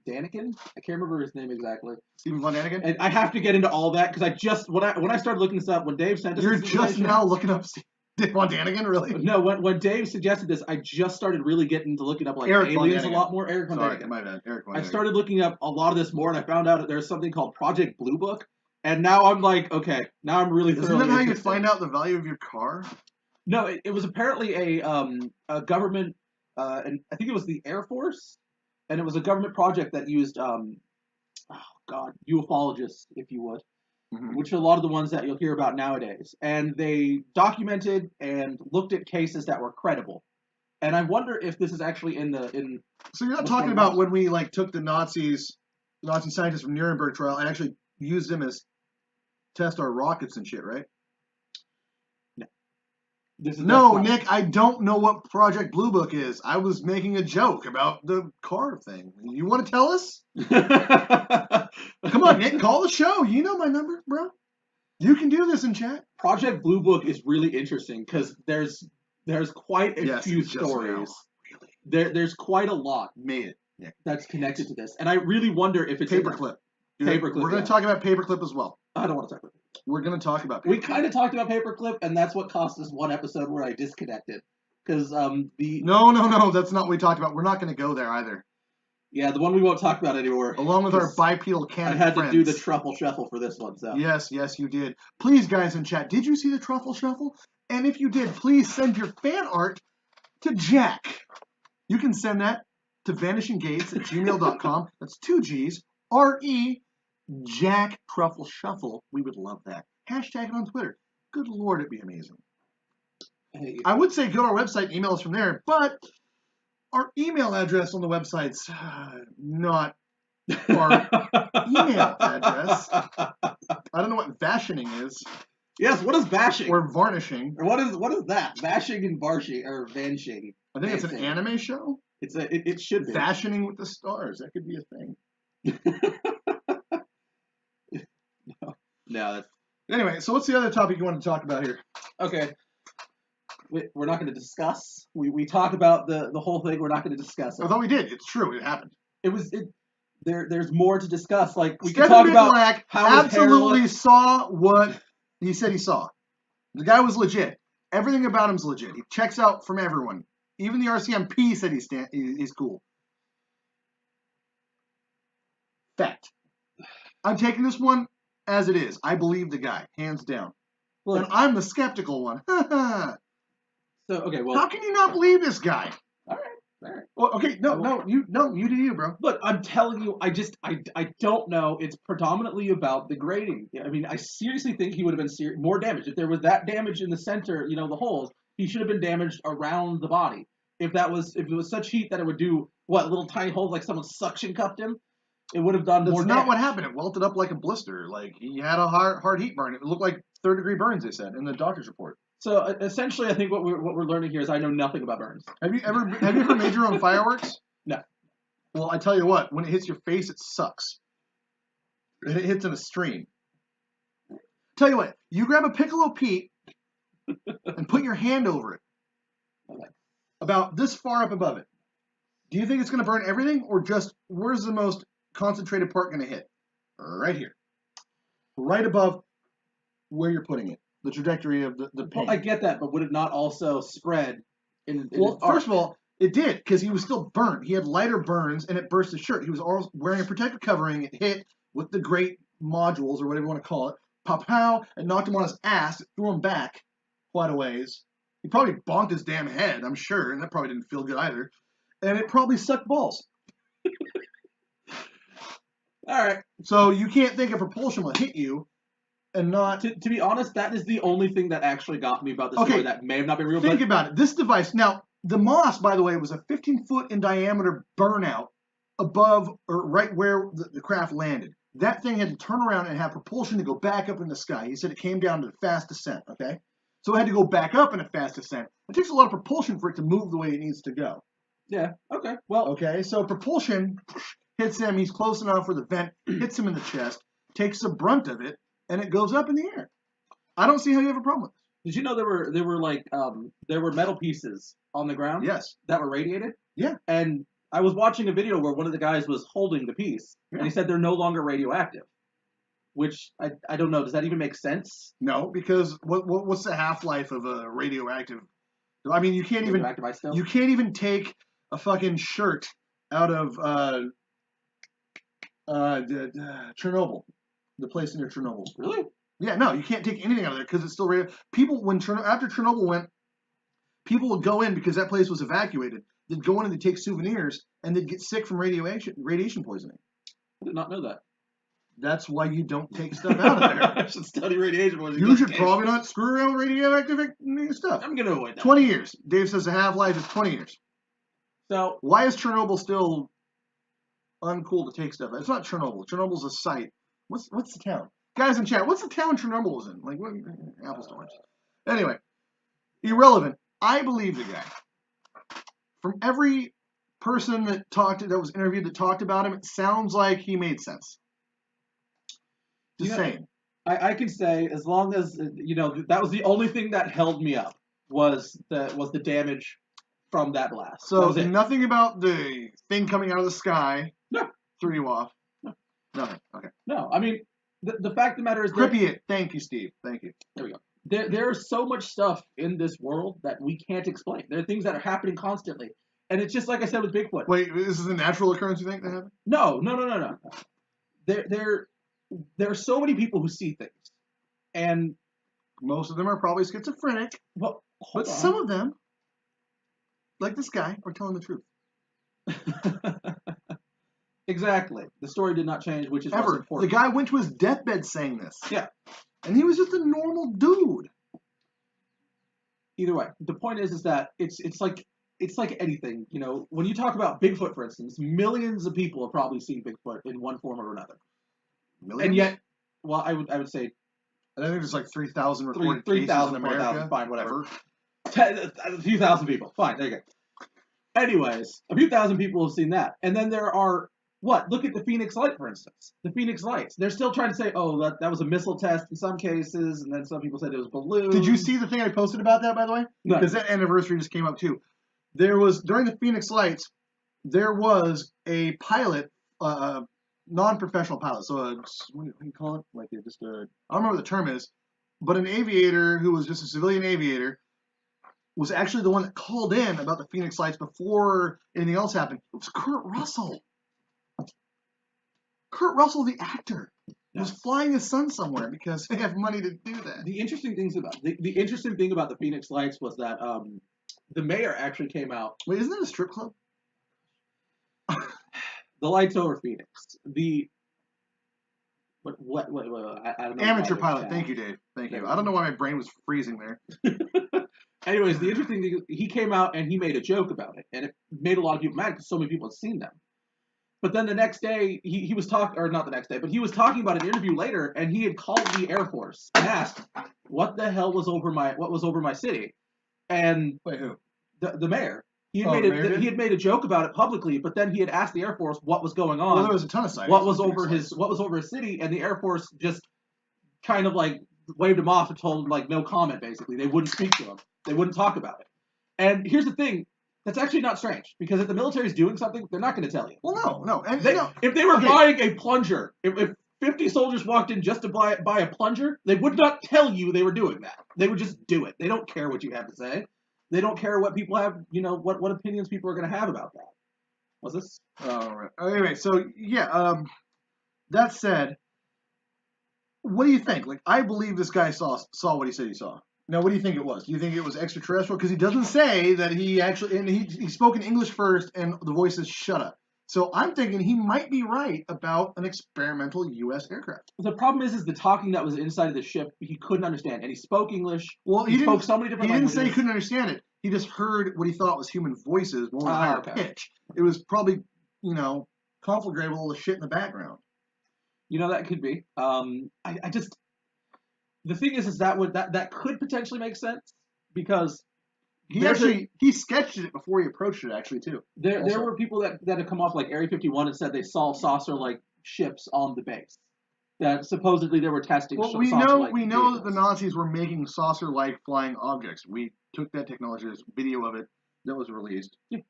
Daniken? I can't remember his name exactly. Stephen Von Daniken? And I have to get into all that because when I started looking this up, when Dave sent us You're just now looking up Stephen Von Daniken, really? No, when Dave suggested this, I just started really getting into looking up like Eric aliens a lot more. Eric Von Sorry, Daniken. my bad. Eric Von Daniken. I started looking up a lot of this more, and I found out that there's something called Project Blue Book, and now I'm like, okay, now I'm really Isn't that how you find out the value of your car? No, it was apparently a government, and I think it was the Air Force. And it was a government project that used, ufologists, if you would, which are a lot of the ones that you'll hear about nowadays. And they documented and looked at cases that were credible. And I wonder if this is actually in. So you're not talking about when we took the Nazi scientists from Nuremberg trial and actually used them as test our rockets and shit, right? No, Nick, I don't know what Project Blue Book is. I was making a joke about the car thing. You want to tell us? Come on, Nick, call the show. You know my number, bro. You can do this in chat. Project Blue Book is really interesting because there's quite a few stories. Really? There's quite a lot that's connected to this. And I really wonder if it's Paperclip. Paperclip. We're going to talk about Paperclip as well. I don't want to talk about it. We're going to talk about Paperclip. We kind of talked about Paperclip, and that's what cost us one episode where I disconnected. Because No, that's not what we talked about. We're not going to go there either. Yeah, the one we won't talk about anymore. Along with our bipedal canon I had friends. to do the truffle shuffle for this one, so. Yes, you did. Please, guys in chat, did you see the truffle shuffle? And if you did, please send your fan art to Jack. You can send that to vanishinggates@gmail.com. That's 2 G's. R-E Jack Truffle Shuffle. We would love that. Hashtag it on Twitter. Good Lord, it'd be amazing. Hey. I would say go to our website and email us from there, but our email address on the website's not our email address. I don't know what vashining is. Yes, what is bashing? Or varnishing. Or what is that? Bashing and barshing or vanishing. I think it's an anime show. It should be. Vashining with the stars. That could be a thing. No, that's... Anyway, so what's the other topic you want to talk about here? Okay. We're not going to discuss. We talk about the whole thing. We're not going to discuss it. I thought we did. It's true. It happened. There's more to discuss. Like we Stephen can talk about Black how absolutely saw what he said he saw. The guy was legit. Everything about him's legit. He checks out from everyone. Even the RCMP said he's cool. Fact. I'm taking this one as it is. I believe the guy, hands down. Well, and I'm the skeptical one. So okay, well, how can you not believe this guy? All right. All right. Well, okay, you do you, bro. Look, I'm telling you, I don't know. It's predominantly about the grading. I mean, I seriously think he would have been more damaged if there was that damage in the center. The holes. He should have been damaged around the body. If it was such heat that it would do little tiny holes like someone suction cupped him, it would have done more damage. That's not what happened. It welted up like a blister. Like he had a hard heat burn. It looked like 3rd-degree burns. They said in the doctor's report. So essentially, I think what we're learning here is I know nothing about burns. Have you ever made your own fireworks? No. Well, I tell you what. When it hits your face, it sucks. It hits in a stream. Tell you what. You grab a Piccolo Pete and put your hand over it, about this far up above it. Do you think it's going to burn everything, or just where's the most concentrated part going to hit? Right here, right above where you're putting it. The trajectory of the paint. Well, I get that, but would it not also spread in well, first of all, it did, because he was still burnt. He had lighter burns, and it burst his shirt. He was always wearing a protective covering. It hit with the great modules, or whatever you want to call it. Pow, and knocked him on his ass. It threw him back quite a ways. He probably bonked his damn head, I'm sure, and that probably didn't feel good either. And it probably sucked balls. All right. So you can't think a propulsion will hit you and not... To be honest, that is the only thing that actually got me about this story that may have not been real. Think about it. This device... Now, the Moss, by the way, was a 15-foot in diameter burnout above or right where the craft landed. That thing had to turn around and have propulsion to go back up in the sky. He said it came down to the fast descent, okay? So it had to go back up in a fast descent. It takes a lot of propulsion for it to move the way it needs to go. Yeah, okay. Well, okay, so propulsion hits him. He's close enough where the vent hits him in the chest, takes the brunt of it, and it goes up in the air. I don't see how you have a problem with this. Did you know there were metal pieces on the ground? Yes. That were radiated? Yeah. And I was watching a video where one of the guys was holding the piece, and he said they're no longer radioactive. Which I don't know. Does that even make sense? No, because what's the half-life of a radioactive? I mean, you can't even take a fucking shirt out of Chernobyl, the place near Chernobyl. Really? Yeah, no, you can't take anything out of there because it's still radio. People, after Chernobyl went, people would go in because that place was evacuated. They'd go in and they'd take souvenirs, and they'd get sick from radiation poisoning. I did not know that. That's why you don't take stuff out of there. I should study radiation poisoning. You should probably not screw around with radioactive stuff. I'm going to avoid that. 20 years. Dave says the half-life is 20 years. So why is Chernobyl still uncool to take stuff? It's not Chernobyl. Chernobyl's a site. What's the town? Guys in chat, what's the town Chernobyl was in? Like, what? Apples to oranges. Anyway, irrelevant. I believe the guy. From every person that was interviewed that talked about him, it sounds like he made sense. Just saying. I can say, as long as that was the only thing that held me up was the damage from that blast. So nothing about the thing coming out of the sky. No. Threw you off. No. Nothing. Okay. No, I mean the fact of the matter is Pripyat. Thank you, Steve. Thank you. There we go. There's so much stuff in this world that we can't explain. There are things that are happening constantly, and it's just like I said with Bigfoot. Wait, this is a natural occurrence you think that happened? No. There are so many people who see things, and most of them are probably schizophrenic. Well, but some of them, like this guy, are telling the truth. Exactly. The story did not change, which is what's important. The guy went to his deathbed saying this. Yeah. And he was just a normal dude. Either way, the point is that it's like anything. When you talk about Bigfoot, for instance, millions of people have probably seen Bigfoot in one form or another. Millions? And yet, well, I would say, I think there's like 3,000 recorded 3,000, in America. 4,000, fine, whatever. A few thousand people, fine, there you go. Anyways, a few thousand people have seen that, and then there are look at the Phoenix Light, for instance. The Phoenix Lights. They're still trying to say, oh, that was a missile test in some cases, and then some people said it was balloons. Did you see the thing I posted about that, by the way? No. Because that anniversary just came up, too. There was, during the Phoenix Lights, there was a pilot, non-professional pilot, so what do you call it? I don't remember what the term is, but an aviator who was just a civilian aviator was actually the one that called in about the Phoenix Lights before anything else happened. It was Kurt Russell. Kurt Russell, the actor, was flying his son somewhere because they have money to do that. The interesting thing about the Phoenix Lights was that the mayor actually came out. Wait, isn't that a strip club? The lights over Phoenix. What, I don't know. Amateur pilot. Thank you, Dave. Thank you. I don't know why my brain was freezing there. Anyways, the interesting thing, he came out and he made a joke about it, and it made a lot of people mad because so many people had seen them. But then the next day, he was talking, or not the next day, but he was talking about an interview later, and he had called the Air Force and asked, "What the hell was over my city?" And wait, who? The mayor. He had made a joke about it publicly, but then he had asked the Air Force what was going on. Well, there was a ton of sightings. What was over his city, and the Air Force just kind of like waved him off and told him like no comment. Basically, they wouldn't speak to him. They wouldn't talk about it. And here's the thing. That's actually not strange, because if the military's doing something, they're not going to tell you. Well, no. And if they were buying a plunger, if 50 soldiers walked in just to buy a plunger, they would not tell you they were doing that. They would just do it. They don't care what you have to say. They don't care what people have, what opinions people are going to have about that. What's this? All right. Anyway, so, yeah, that said, what do you think? Like, I believe this guy saw what he said he saw. Now, what do you think it was? Do you think it was extraterrestrial? Because he doesn't say that he actually, and he spoke in English first, and the voice says, shut up. So I'm thinking he might be right about an experimental U.S. aircraft. The problem is the talking that was inside of the ship, he couldn't understand. And he spoke English. Well, he spoke so many different languages. He didn't say he couldn't understand it. He just heard what he thought was human voices, more on a higher pitch. It was probably, conflagrable shit in the background. That could be. The thing is that could potentially make sense, because he sketched it before he approached it, actually, too. There were people that had come off like Area 51 and said they saw saucer-like ships on the base. That supposedly they were testing. Well, we know that the Nazis were making saucer-like flying objects. We took that technology. There's video of it that was released. Yeah.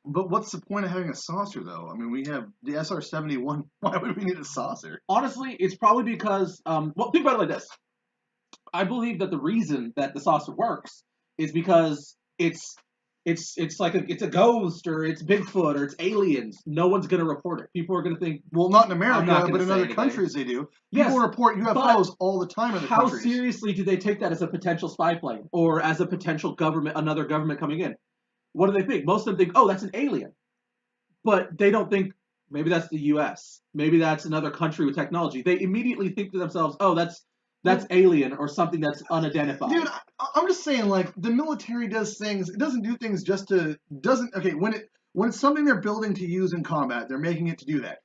But what's the point of having a saucer, though? I mean, we have the SR-71. Why would we need a saucer? Honestly, it's probably because, think about it like this. I believe that the reason that the saucer works is because it's like it's a ghost, or it's Bigfoot, or it's aliens. No one's going to report it. People are going to think... Well, not in America, but in other countries they do. People report UFOs all the time in the countries. How seriously do they take that as a potential spy plane, or as a potential government, another government coming in? What do they think? Most of them think, oh, that's an alien. But they don't think, maybe that's the U.S. Maybe that's another country with technology. They immediately think to themselves, oh, that's alien, or something that's unidentified. Dude, I'm just saying, like, the military does things. It doesn't do things just to... When it's something they're building to use in combat, they're making it to do that.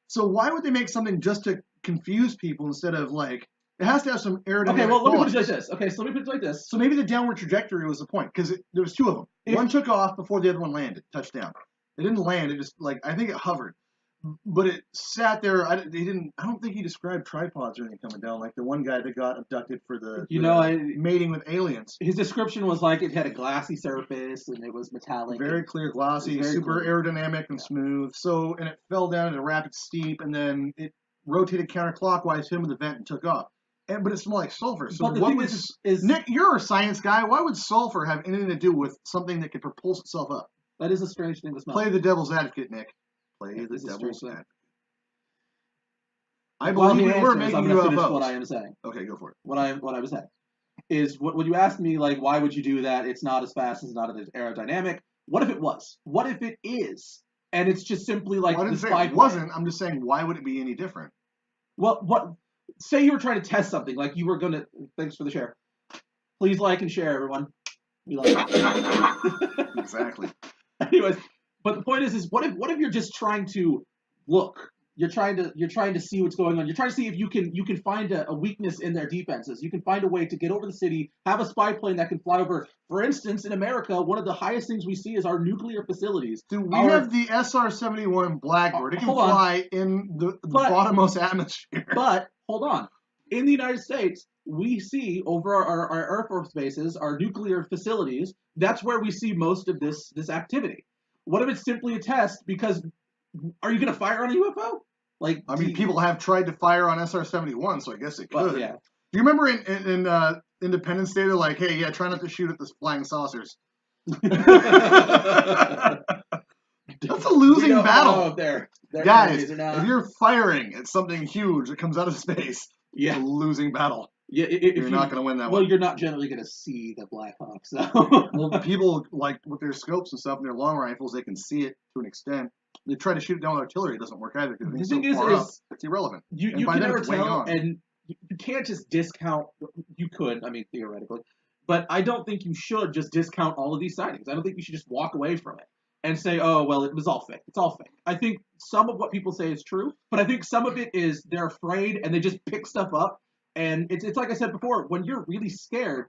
So why would they make something just to confuse people instead of, like... It has to have some aerodynamic Okay, well, let me put it like this. Okay, so let me put it like this. So maybe the downward trajectory was the point, because there was two of them. One took off before the other one landed, touchdown. It didn't land, it just, I think it hovered. But it sat there. I don't think he described tripods or anything coming down, like the one guy that got abducted for the mating with aliens. His description was like it had a glassy surface and it was metallic. Very clear, glossy, super aerodynamic and smooth. So, and it fell down at a rapid steep, and then it rotated counterclockwise, hit him with the vent, and took off. But it smelled like sulfur. So what would... Nick, you're a science guy. Why would sulfur have anything to do with something that could propulse itself up? That is a strange thing to smell. Play the devil's advocate, Nick. Play the devil's advocate. I believe we were making UFOs. Finish what I am saying. Okay, go for it. What I was saying is, when you asked me, like, why would you do that? It's not as fast, it's not as aerodynamic. What if it was? What if it is? And it's just simply like the spy plane. It wasn't. I'm just saying, why would it be any different? Well, say you were trying to test something, like you were going to... Thanks for the share. Please like and share, everyone. We love it. Exactly. Anyways, but the point is what if you're just trying to look? You're trying to see what's going on. You're trying to see if you can find a weakness in their defenses. You can find a way to get over the city, have a spy plane that can fly over. For instance, in America, one of the highest things we see is our nuclear facilities. Dude, we have the SR-71 Blackbird. It can fly in the bottommost atmosphere. But hold on. In the United States, we see over our Air Force bases, our nuclear facilities, that's where we see most of this activity. What if it's simply a test? Because are you going to fire on a UFO? People have tried to fire on SR-71, so I guess it could. Well, yeah. Do you remember in Independence Day, they're like, hey, yeah, try not to shoot at the flying saucers. That's a losing battle. Guys, if you're firing at something huge that comes out of space, it's a losing battle. Yeah, you're not going to win that one. Well, you're not generally going to see the Black Hawk, so... Well, people, like, with their scopes and stuff and their long rifles, they can see it to an extent. They try to shoot it down with artillery. It doesn't work either because The it's thing so is, far up. It's irrelevant. you by can then never it's way tell, gone. and you can't just discount. You could, I mean, theoretically, but I don't think you should just discount all of these sightings. I don't think you should just walk away from it and say, oh, well, it was all fake. It's all fake. I think some of what people say is true, but I think some of it is they're afraid and they just pick stuff up. And it's like I said before, when you're really scared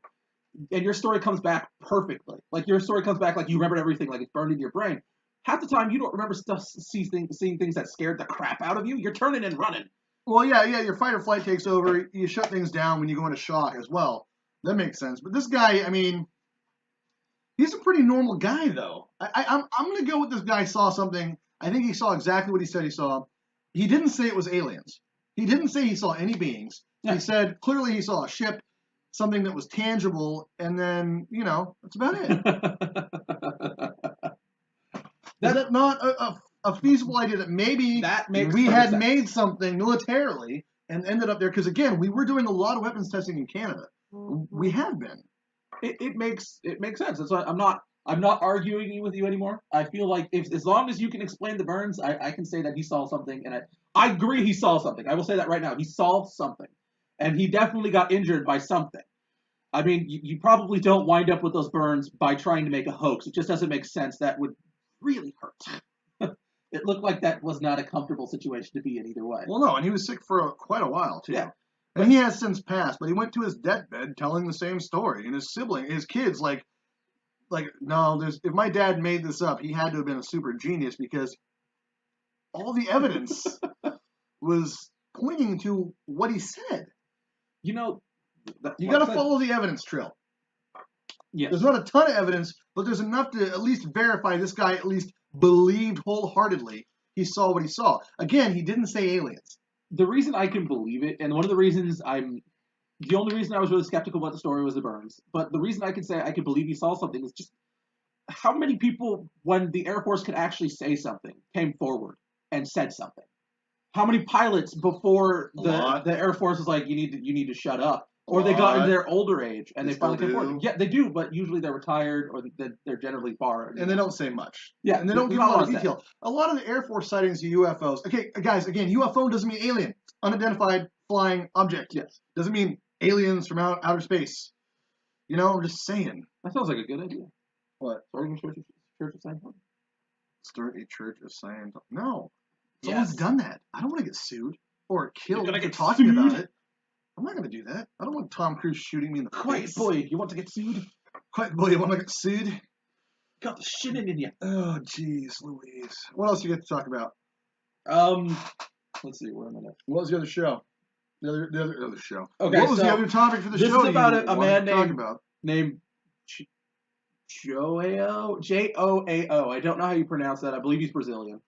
and your story comes back perfectly, like your story comes back like you remembered everything, like it's burned into your brain. Half the time you don't remember seeing things that scared the crap out of you. You're turning and running. Well, yeah, your fight or flight takes over. You shut things down when you go into shock as well. That makes sense. But this guy, I mean, he's a pretty normal guy, though. I'm going to go with this guy saw something. I think he saw exactly what he said he saw. He didn't say it was aliens. He didn't say he saw any beings. Yeah. He said clearly he saw a ship, something that was tangible, and then, that's about it. Is that not a feasible idea that maybe we had sense. Made something militarily and ended up there? Because, again, we were doing a lot of weapons testing in Canada. We have been. It makes sense. That's why I'm not arguing with you anymore. I feel like as long as you can explain the burns, I can say that he saw something, and I agree he saw something. I will say that right now. He saw something, and he definitely got injured by something. I mean, you probably don't wind up with those burns by trying to make a hoax. It just doesn't make sense. That would really hurt. It looked like that was not a comfortable situation to be in either way. Well, no, and he was sick for quite a while, too. Yeah. And he has since passed, but he went to his deathbed telling the same story. And his kids, no, if my dad made this up, he had to have been a super genius because all the evidence was pointing to what he said. You got to follow the evidence trail. Yes. There's not a ton of evidence, but there's enough to at least verify this guy at least believed wholeheartedly he saw what he saw. Again, he didn't say aliens. The reason I can believe it, and one of the reasons the only reason I was really skeptical about the story was the burns, but the reason I can say I could believe he saw something is just how many people, when the Air Force could actually say something, came forward and said something. How many pilots before the Air Force was like, you need to shut up, or they got into their older age and they finally came forward? Yeah, they do, but usually they're retired or they're generally far. And they don't say much. Yeah, and they don't give a lot of detail. A lot of the Air Force sightings of UFOs. Okay, guys, again, UFO doesn't mean alien. It's unidentified flying object. Yes. Doesn't mean aliens from outer space. I'm just saying. That sounds like a good idea. What? Starting a church of Scientology? Start a church of Scientology? No. Someone's done that. I don't want to get sued or killed for talking about it. I'm not going to do that. I don't want Tom Cruise shooting me in the face. Quiet boy, you want to get sued? Quiet boy, you want to get sued? Got the shit in you. Oh, jeez, Louise. What else you get to talk about? Let's see. Where am I at? What was the other show? The other show. Okay. What was the other topic for the show? This is about a man named Joao. Joao. I don't know how you pronounce that. I believe he's Brazilian.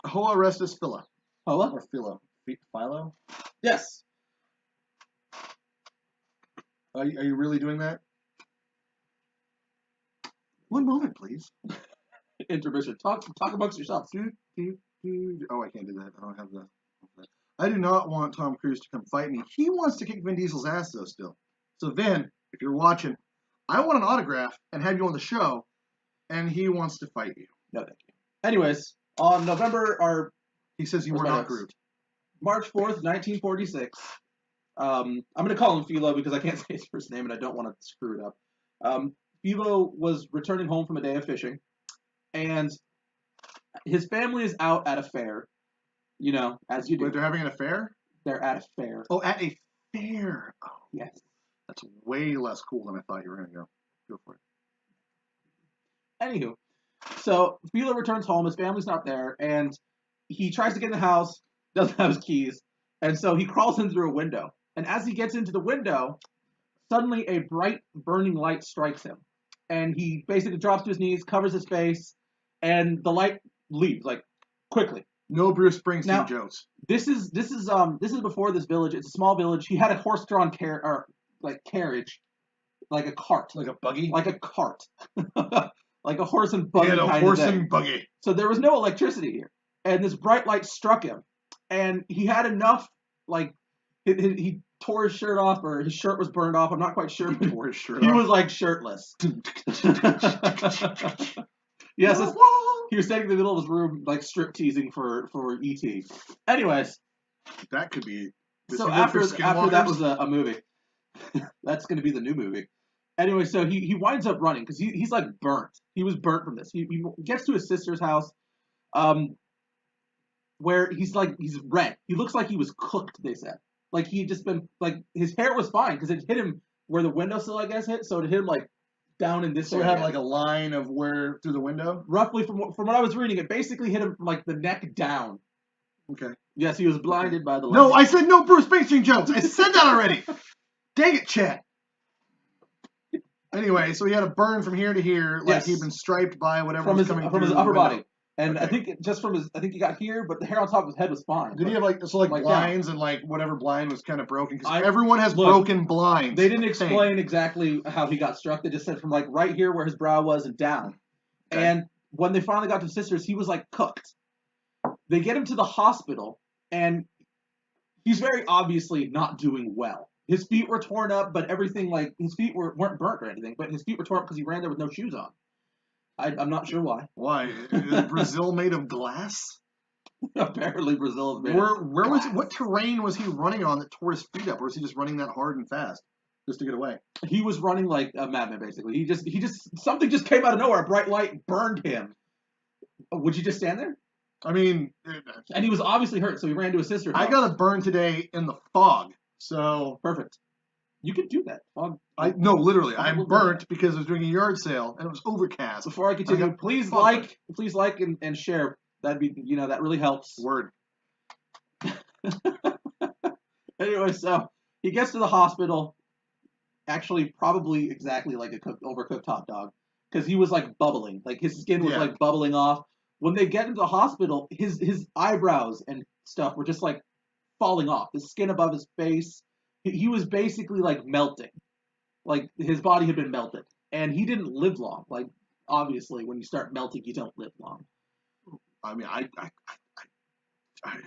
Hoa Restus Phila. Hoa? Or Philo? Philo? Yes. Are you really doing that? One moment, please. Intermission. Talk amongst yourselves. Oh, I can't do that. I don't have that. I do not want Tom Cruise to come fight me. He wants to kick Vin Diesel's ass, though, still. So, Vin, if you're watching, I want an autograph and have you on the show, and he wants to fight you. No, thank you. Anyways, on he says you were not Groot. March 4th, 1946. I'm going to call him Philo because I can't say his first name and I don't want to screw it up. Philo was returning home from a day of fishing, and his family is out at a fair. As you do. Wait, they're having an affair? They're at a fair. Oh, at a fair. Oh, yes. That's way less cool than I thought you were going to go. Go for it. Anywho, so Philo returns home. His family's not there, and he tries to get in the house, doesn't have his keys, and so he crawls in through a window. And as he gets into the window, suddenly a bright, burning light strikes him. And he basically drops to his knees, covers his face, and the light leaves, quickly. No Bruce Springsteen jokes. This is before this village. It's a small village. He had a horse-drawn carriage, like a cart. Like a buggy? Like a cart. Like a horse and buggy kind of thing. Yeah, a horse and buggy. So there was no electricity here. And this bright light struck him. And he had enough, he tore his shirt off, or his shirt was burned off. I'm not quite sure. He tore his shirt off. He was, shirtless. Yes, He was standing in the middle of his room, like strip teasing for E.T. Anyways, That could be. so after that was a movie. That's going to be the new movie. Anyway, so he winds up running because he's like burnt. He was burnt from this. He gets to his sister's house, where he's red. He looks like he was cooked. They said like he had just been like his hair was fine because it hit him where the windowsill I guess hit, so it hit him like down in this. So it had like a line of where through the window. Roughly from what I was reading, it basically hit him from like the neck down. Okay. Yes, he was blinded by the light. No, I said no Bruce Springsteen jokes. I said that already. Dang it, Chet. Anyway, so he had a burn from here to here, like Yes. he'd been striped by whatever from was his coming from through his the upper window. body, and Okay. I think he got here, but the hair on top of his head was fine. Did he have like blinds and like whatever blind was kind of broken? Because everyone has broken blinds. They didn't explain exactly how he got struck. They just said from like right here where his brow was and down. Okay. And when they finally got to his sister's, he was like cooked. They get him to the hospital, and he's very obviously not doing well. His feet were torn up, but everything like his feet weren't burnt or anything, but his feet were torn up because he ran there with no shoes on. I'm not sure why. Why? Is Brazil made of glass? Apparently Brazil is made of glass. What terrain was he running on that tore his feet up, or was he just running that hard and fast just to get away? He was running like a madman, basically. He just something just came out of nowhere. A bright light burned him. Would you just stand there? I mean, and he was obviously hurt, so he ran to his sister. I got a burn today in the fog, so perfect. You could do that. No, literally, I'm burnt because I was doing a yard sale and it was overcast. Before I continue, please like and share. That'd be that really helps. Word. Anyway, so he gets to the hospital. Actually, probably exactly like a overcooked hot dog, because he was like bubbling, like his skin was like bubbling off. When they get into the hospital, his eyebrows and stuff were just like falling off. The skin above his face. He was basically like melting, like his body had been melted, and he didn't live long. Like obviously, when you start melting, you don't live long. I mean,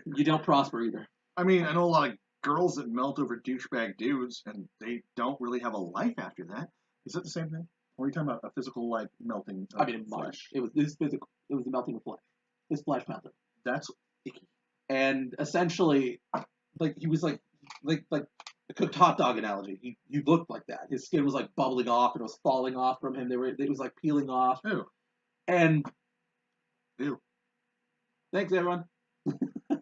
you don't prosper either. I mean, I know a lot of girls that melt over douchebag dudes, and they don't really have a life after that. Is that the same thing? Or are you talking about a physical like melting? I mean, flesh. It was physical. It was the melting of flesh. His flesh melted. That's icky. And essentially, like he was like a cooked hot dog analogy. He looked like that. His skin was like bubbling off and it was falling off from him. It was like peeling off. Ew. And ew. Thanks everyone. Go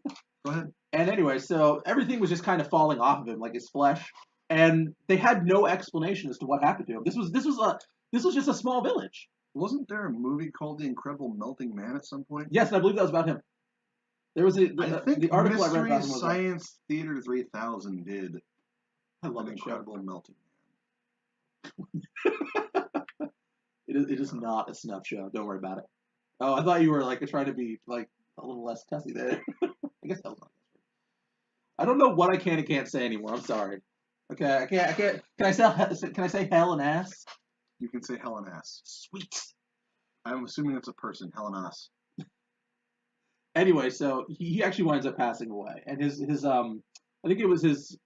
ahead. And anyway, so everything was just kind of falling off of him, like his flesh. And they had no explanation as to what happened to him. This was just a small village. Wasn't there a movie called The Incredible Melting Man at some point? Yes, and I believe that was about him. There was the article Mystery I read about him was Science Theater 3000 did. I love An Incredible Melting Man. It is not a snuff show. Don't worry about it. Oh, I thought you were like trying to be like a little less cussy there. I guess that was not. I don't know what I can and can't say anymore. I'm sorry. Okay, I can't. Can I say hell and ass? You can say hell and ass. Sweet. I'm assuming it's a person, hell and ass. Anyway, so he actually winds up passing away, and his I think it was his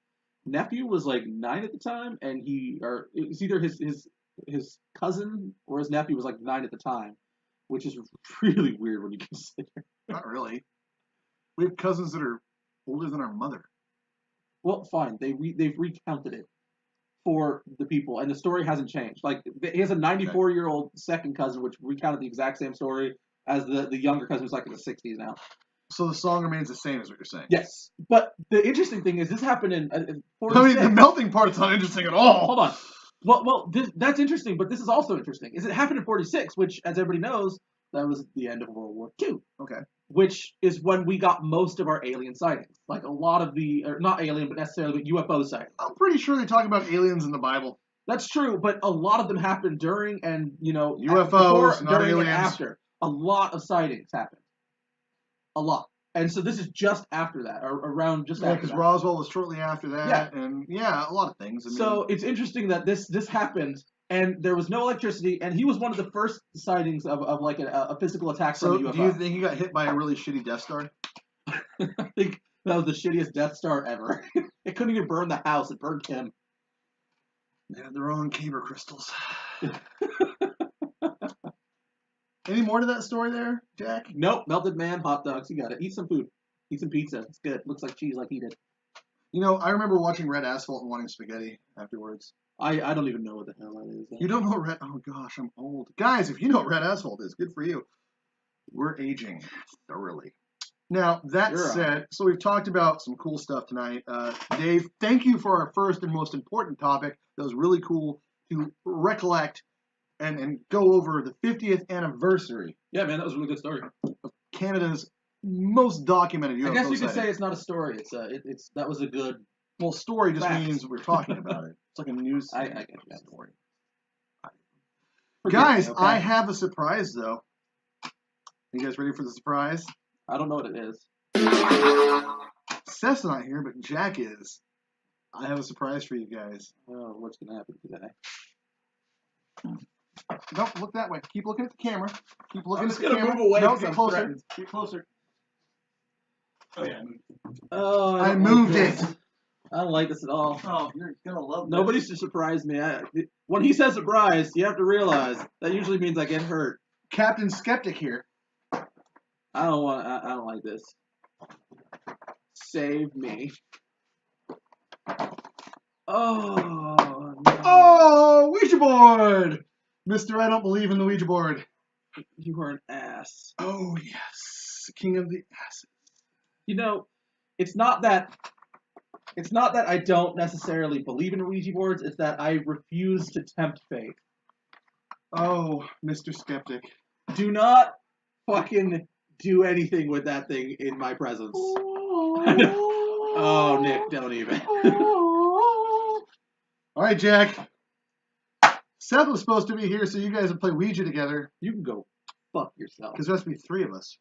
nephew was like 9 at the time, and it was either his cousin or his nephew was like 9 at the time, which is really weird when you consider. Not really. We have cousins that are older than our mother. Well, fine. They've recounted it for the people, and the story hasn't changed. Like he has a 94-year-old second cousin, which recounted the exact same story as the younger cousin, who's like in the 60s now. So the song remains the same, is what you're saying? Yes, but the interesting thing is this happened in 46. I mean, the melting part's not interesting at all. Hold on. Well, that's interesting, but this is also interesting. Is it happened in 46, which, as everybody knows, that was the end of World War II. Okay. Which is when we got most of our alien sightings. Like a lot of not alien, but necessarily UFO sightings. I'm pretty sure they talk about aliens in the Bible. That's true, but a lot of them happened during and, UFOs, before, not during, aliens. And after. A lot of sightings happened. A lot. And so this is just after that, or around just after that. Yeah, because Roswell was shortly after that, and a lot of things. I mean, so it's interesting that this happened, and there was no electricity, and he was one of the first sightings of like a physical attack from a UFO. Do you think he got hit by a really shitty Death Star? I think that was the shittiest Death Star ever. It couldn't even burn the house; it burned him. They had the wrong Kyber crystals. Any more to that story there, Jack? Nope. Melted man, hot dogs. You got it. Eat some food. Eat some pizza. It's good. Looks like cheese like he did. You know, I remember watching Red Asphalt and wanting spaghetti afterwards. I don't even know what the hell that is. You don't know Red... Oh, gosh, I'm old. Guys, if you know what Red Asphalt is, good for you. We're aging thoroughly. Now, that said, so we've talked about some cool stuff tonight. Dave, thank you for our first and most important topic. That was really cool to recollect and go over the 50th anniversary. Yeah, man, that was a really good story. Of Canada's most documented UFO I guess you could sighting. say it's not a story. It's that was a good. Well, story just fact. means we're talking about it. It's like a news I get that story. Forgive Guys, me, okay? I have a surprise, though. You guys ready for the surprise? I don't know what it is. Seth's not here, but Jack is. I have a surprise for you guys. Oh, what's gonna happen today? Don't look that way. Keep looking at the camera. Keep looking I'm at just the gonna camera. move away No, because get I'm closer. threatened. Get closer. Oh, yeah. Oh, I don't moved like it. this. I don't like this at all. Oh, you're gonna love this. Nobody should surprise me. When he says surprise, you have to realize that usually means I get hurt. Captain Skeptic here. I don't like this. Save me. Oh, no. Oh, Ouija board! Mister, I don't believe in the Ouija board. You are an ass. Oh, yes. King of the asses. You know, it's not that I don't necessarily believe in Ouija boards, it's that I refuse to tempt fate. Oh, Mr. Skeptic. Do not fucking do anything with that thing in my presence. Oh, Nick, don't even. All right, Jack. Seth was supposed to be here so you guys would play Ouija together. You can go fuck yourself. Because there has to be 3 of us,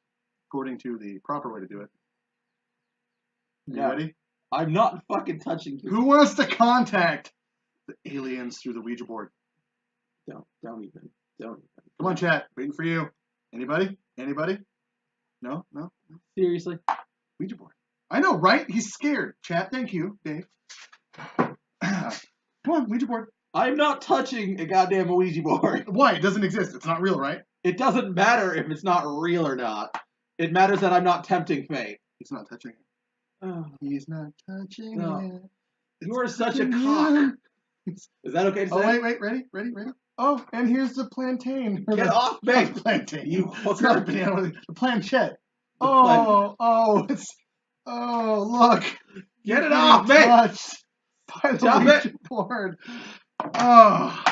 according to the proper way to do it. You No. ready? I'm not fucking touching you. Who wants to contact the aliens through the Ouija board? Don't even. Come on, chat. Waiting for you. Anybody? Anybody? No? No? No? Seriously? Ouija board. I know, right? He's scared. Chat, thank you, Dave. Come on, Ouija board. I'm not touching a goddamn Ouija board. Why? It doesn't exist. It's not real, right? It doesn't matter if it's not real or not. It matters that I'm not tempting fate. He's not touching it. Oh, He's not touching No. it. you are such a touching cock. him. Is that okay to say? Oh, wait. Ready? Oh, and here's the plantain. Get off me! Not plantain. You It's not a hooker. banana. The planchette. The Look. Get You're it off me! being touched by the Stop Ouija it! board. Oh.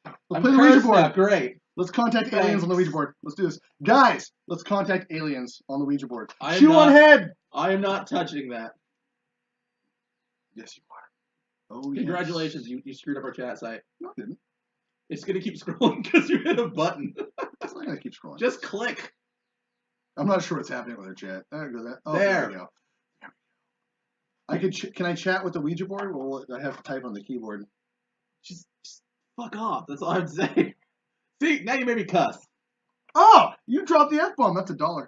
Let's I'm play the Ouija cursed board. now. Great. Let's contact aliens on the Ouija board. Let's do this. Guys, let's contact aliens on the Ouija board. I Chew on head. am not touching that. Yes, you are. Oh, yes. Congratulations, you screwed up our chat site. No, I didn't. It's gonna keep scrolling because you hit a button. It's not going to keep scrolling. Just click. I'm not sure what's happening with our chat. There goes that. Oh, There. there we go. I could. Can I chat with the Ouija board? Or will I have to type on the keyboard? Just fuck off. That's all I'm saying. See, now you made me cuss. Oh, you dropped the F-bomb. That's $1.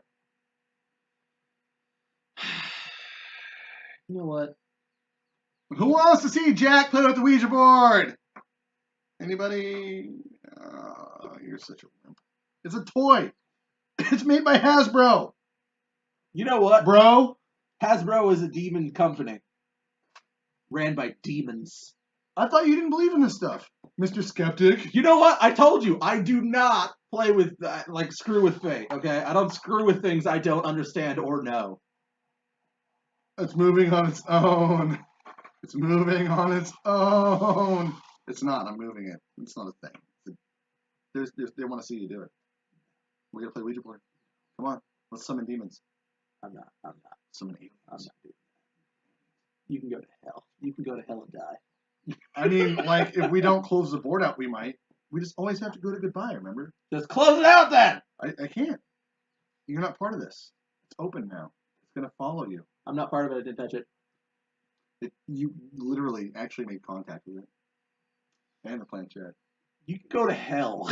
You know what? Who wants to see Jack play with the Ouija board? Anybody? You're such a wimp. It's a toy. It's made by Hasbro. You know what? Bro. Hasbro is a demon company. Ran by demons. I thought you didn't believe in this stuff, Mr. Skeptic. You know what? I told you. I do not play with, screw with fate, okay? I don't screw with things I don't understand or know. It's moving on its own. It's moving on its own. It's not. I'm moving it. It's not a thing. They want to see you do it. We're going to play Ouija board. Come on. Let's summon demons. I'm not. Summon aliens. I'm not doing that. You can go to hell. You can go to hell and die. I mean, like, if we don't close the board out, we might. We just always have to go to goodbye, remember? Just close it out then! I can't. You're not part of this. It's open now. It's going to follow you. I'm not part of it. I didn't touch it. You literally actually made contact with it. And the planchette. You can go to hell.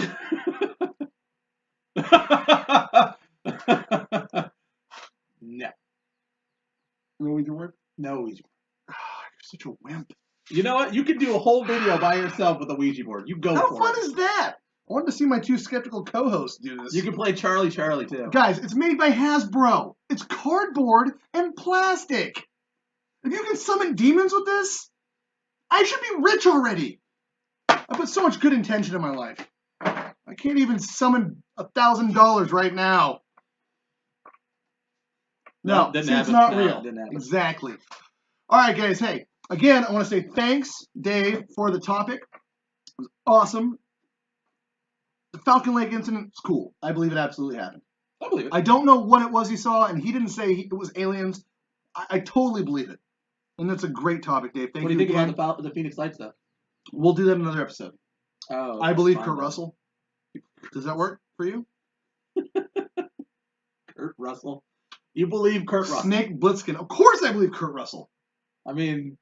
No. No Ouija board? No Ouija board. Oh, you're such a wimp. You know what? You can do a whole video by yourself with a Ouija board. You go How for fun it. is that? I wanted to see my two skeptical co-hosts do this. You can play Charlie too. Guys, it's made by Hasbro. It's cardboard and plastic. If you can summon demons with this, I should be rich already. I put so much good intention in my life. I can't even summon $1,000 right now. No, see, it's not real. Exactly. All right, guys. Hey, again, I want to say thanks, Dave, for the topic. It was awesome. The Falcon Lake incident is cool. I believe it absolutely happened. I believe it. I don't know what it was he saw, and he didn't say it was aliens. I totally believe it. And that's a great topic, Dave. Thank you. What do you think about the Phoenix Lights, though? We'll do that in another episode. Oh, I believe Kurt Russell. Does that work for you? Kurt Russell. You believe Kurt Russell? Snake Plissken. Of course I believe Kurt Russell. I mean,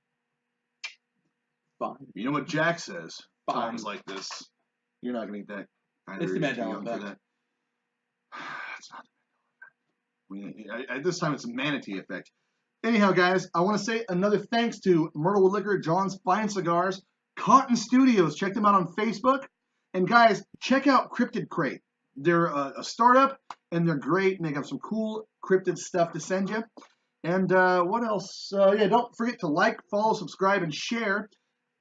fine. You know what Jack says? Fine. Times like this. You're not going to eat that. It's the Mandela effect. It's not the Mandela effect. At this time, it's a manatee effect. Anyhow, guys, I want to say another thanks to Myrtle Wood Liquor, John's Fine Cigars, Cotton Studios. Check them out on Facebook. And guys, check out Cryptid Crate. They're a startup, and they're great, and they have some cool cryptid stuff to send you. And what else? Yeah, don't forget to like, follow, subscribe, and share.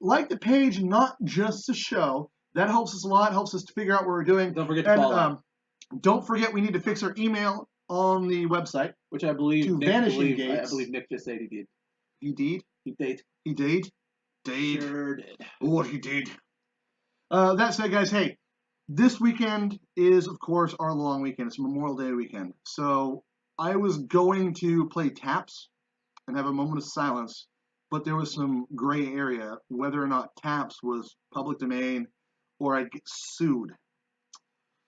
Like the page, not just the show. That helps us a lot. Helps us to figure out what we're doing. Don't forget to follow. Don't forget, we need to fix our email on the website. Which I believe to Vanishing Gates. I believe Nick just said he did. He did? He did. He did? Did. Sure did. What he did. That said, guys, hey, this weekend is, of course, our long weekend. It's Memorial Day weekend. So I was going to play taps and have a moment of silence, but there was some gray area whether or not taps was public domain or I'd get sued.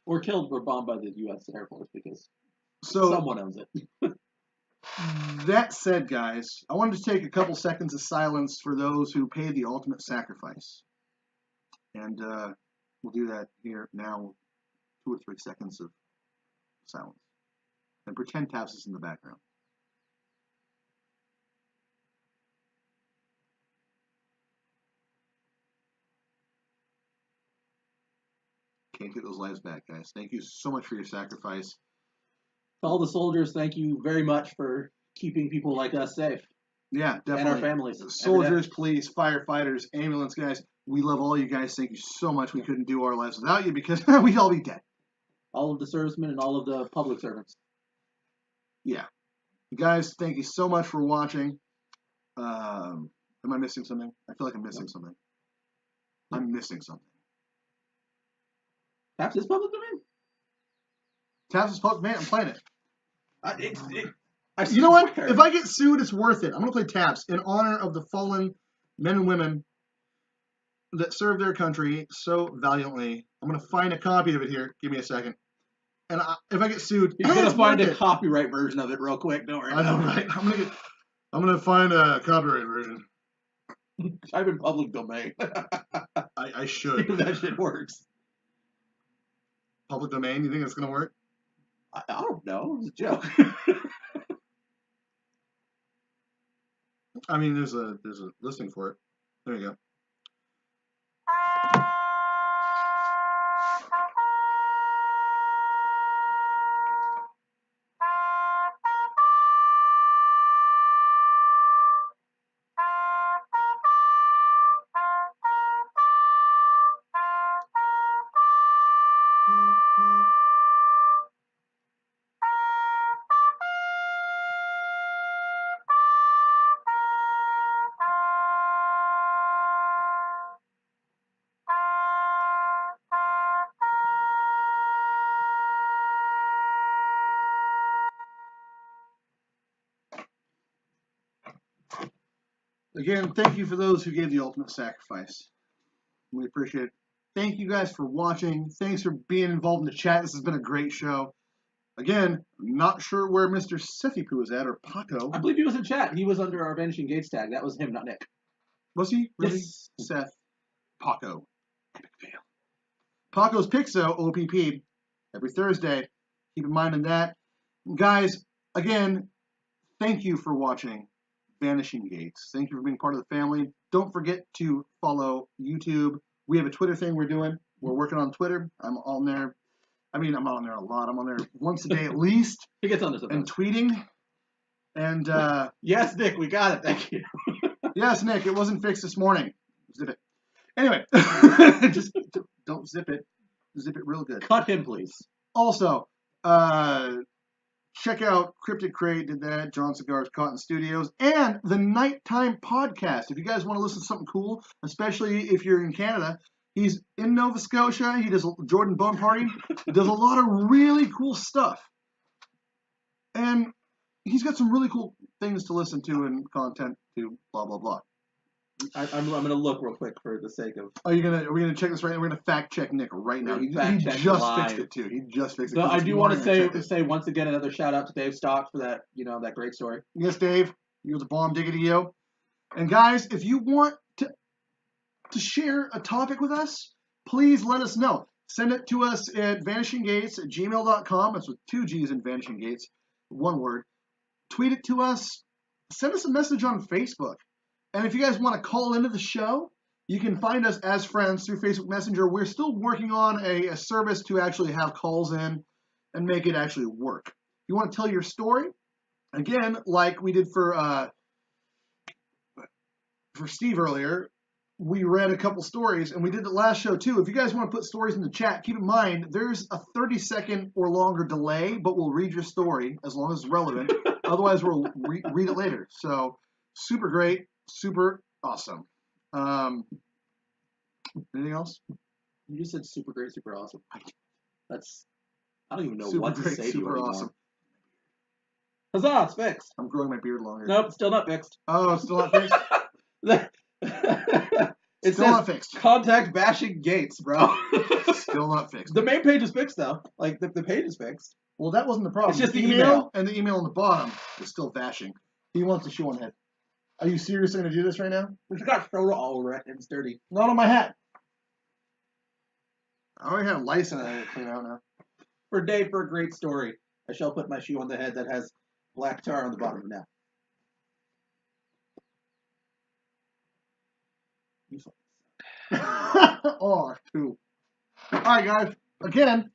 Or killed or bombed by the U.S. Air Force because someone owns it. That said, guys, I wanted to take a couple seconds of silence for those who paid the ultimate sacrifice. And we'll do that here now, 2 or 3 seconds of silence. And pretend taps is in the background. Can't get those lives back, guys. Thank you so much for your sacrifice. To all the soldiers, thank you very much for keeping people like us safe. Yeah, definitely. And our families. Soldiers, police, firefighters, ambulance guys. We love all you guys. Thank you so much. We couldn't do our lives without you because we'd all be dead. All of the servicemen and all of the public servants. Yeah. Guys, thank you so much for watching. Am I missing something? I feel like I'm missing something. I'm missing something. Taps is public domain? Taps is public domain. I'm playing it. You know what? If I get sued, it's worth it. I'm going to play Taps in honor of the fallen men and women that served their country so valiantly. I'm going to find a copy of it here. Give me a second. And if I get sued, you're going to find a copyright version of it real quick. Don't worry. I know, right? I'm going to find a copyright version. Type in public domain. I should. That shit works. Public domain? You think it's going to work? I don't know. It's a joke. I mean, there's a listing for it. There you go. Again, thank you for those who gave the ultimate sacrifice. We appreciate it. Thank you guys for watching. Thanks for being involved in the chat. This has been a great show. Again, not sure where Mr. Seffipu is at, or Paco. I believe he was in chat. He was under our Vanishing Gates tag. That was him, not Nick. Was he? Really? Yes. Seth. Paco. Epic fail. Paco's Pixo, OPP, every Thursday. Keep in mind on that. Guys, again, thank you for watching Vanishing Gates. Thank you for being part of the family. Don't forget to follow YouTube. We have a Twitter thing we're doing. We're working on Twitter. I'm on there. I mean, I'm on there a lot. I'm on there once a day at least. He gets on this and tweeting. And yes, Nick, we got it. Thank you. Yes, Nick, it wasn't fixed this morning. Zip it. Anyway, just don't zip it. Zip it real good. Cut him, please. Also, check out Cryptic Crate did that, John Cigars, Cotton Studios, and the Nighttime Podcast. If you guys want to listen to something cool, especially if you're in Canada, he's in Nova Scotia. He does Jordan Bone Party. He does a lot of really cool stuff. And he's got some really cool things to listen to and content to, blah, blah, blah. I'm going to look real quick for the sake of... Are we gonna check this right now? We're gonna fact check Nick right now. He just fixed it too. He just fixed it. So I do want to say once again another shout out to Dave Stock for that, that great story. Yes, Dave. You're the bomb diggity yo. And guys, if you want to share a topic with us, please let us know. Send it to us at vanishinggates@gmail.com. That's with 2 G's in Vanishing Gates, one word. Tweet it to us. Send us a message on Facebook. And if you guys want to call into the show, you can find us as friends through Facebook Messenger. We're still working on a service to actually have calls in and make it actually work. You want to tell your story? Again, like we did for Steve earlier, we read a couple stories, and we did the last show too. If you guys want to put stories in the chat, keep in mind there's a 30-second or longer delay, but we'll read your story as long as it's relevant. Otherwise, we'll read it later. So, super great. Super awesome. Anything else? You just said super great, super awesome. I don't even know super what to great, say super to you awesome. Huzzah, it's fixed. I'm growing my beard longer. Nope, still not fixed. Oh, it's still not fixed? It still says not fixed. Contact Vanishing Gates, bro. Still not fixed. The main page is fixed, though. Like, the page is fixed. Well, that wasn't the problem. It's just the email. And the email on the bottom is still vashing. He wants a shoe on head. Are you seriously going to do this right now? We got soda all over it, and it's dirty. Not on my hat. I already have lice in it. I gotta clean out now. For Dave, for a great story, I shall put my shoe on the head that has black tar on the bottom now. You Oh, cool. All right, guys. Again,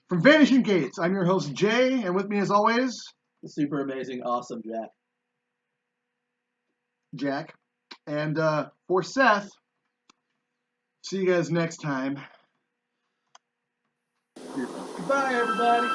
from Vanishing Gates, I'm your host, Jay, and with me as always... The super amazing, awesome Jack. And for Seth, see you guys next time. Goodbye, everybody.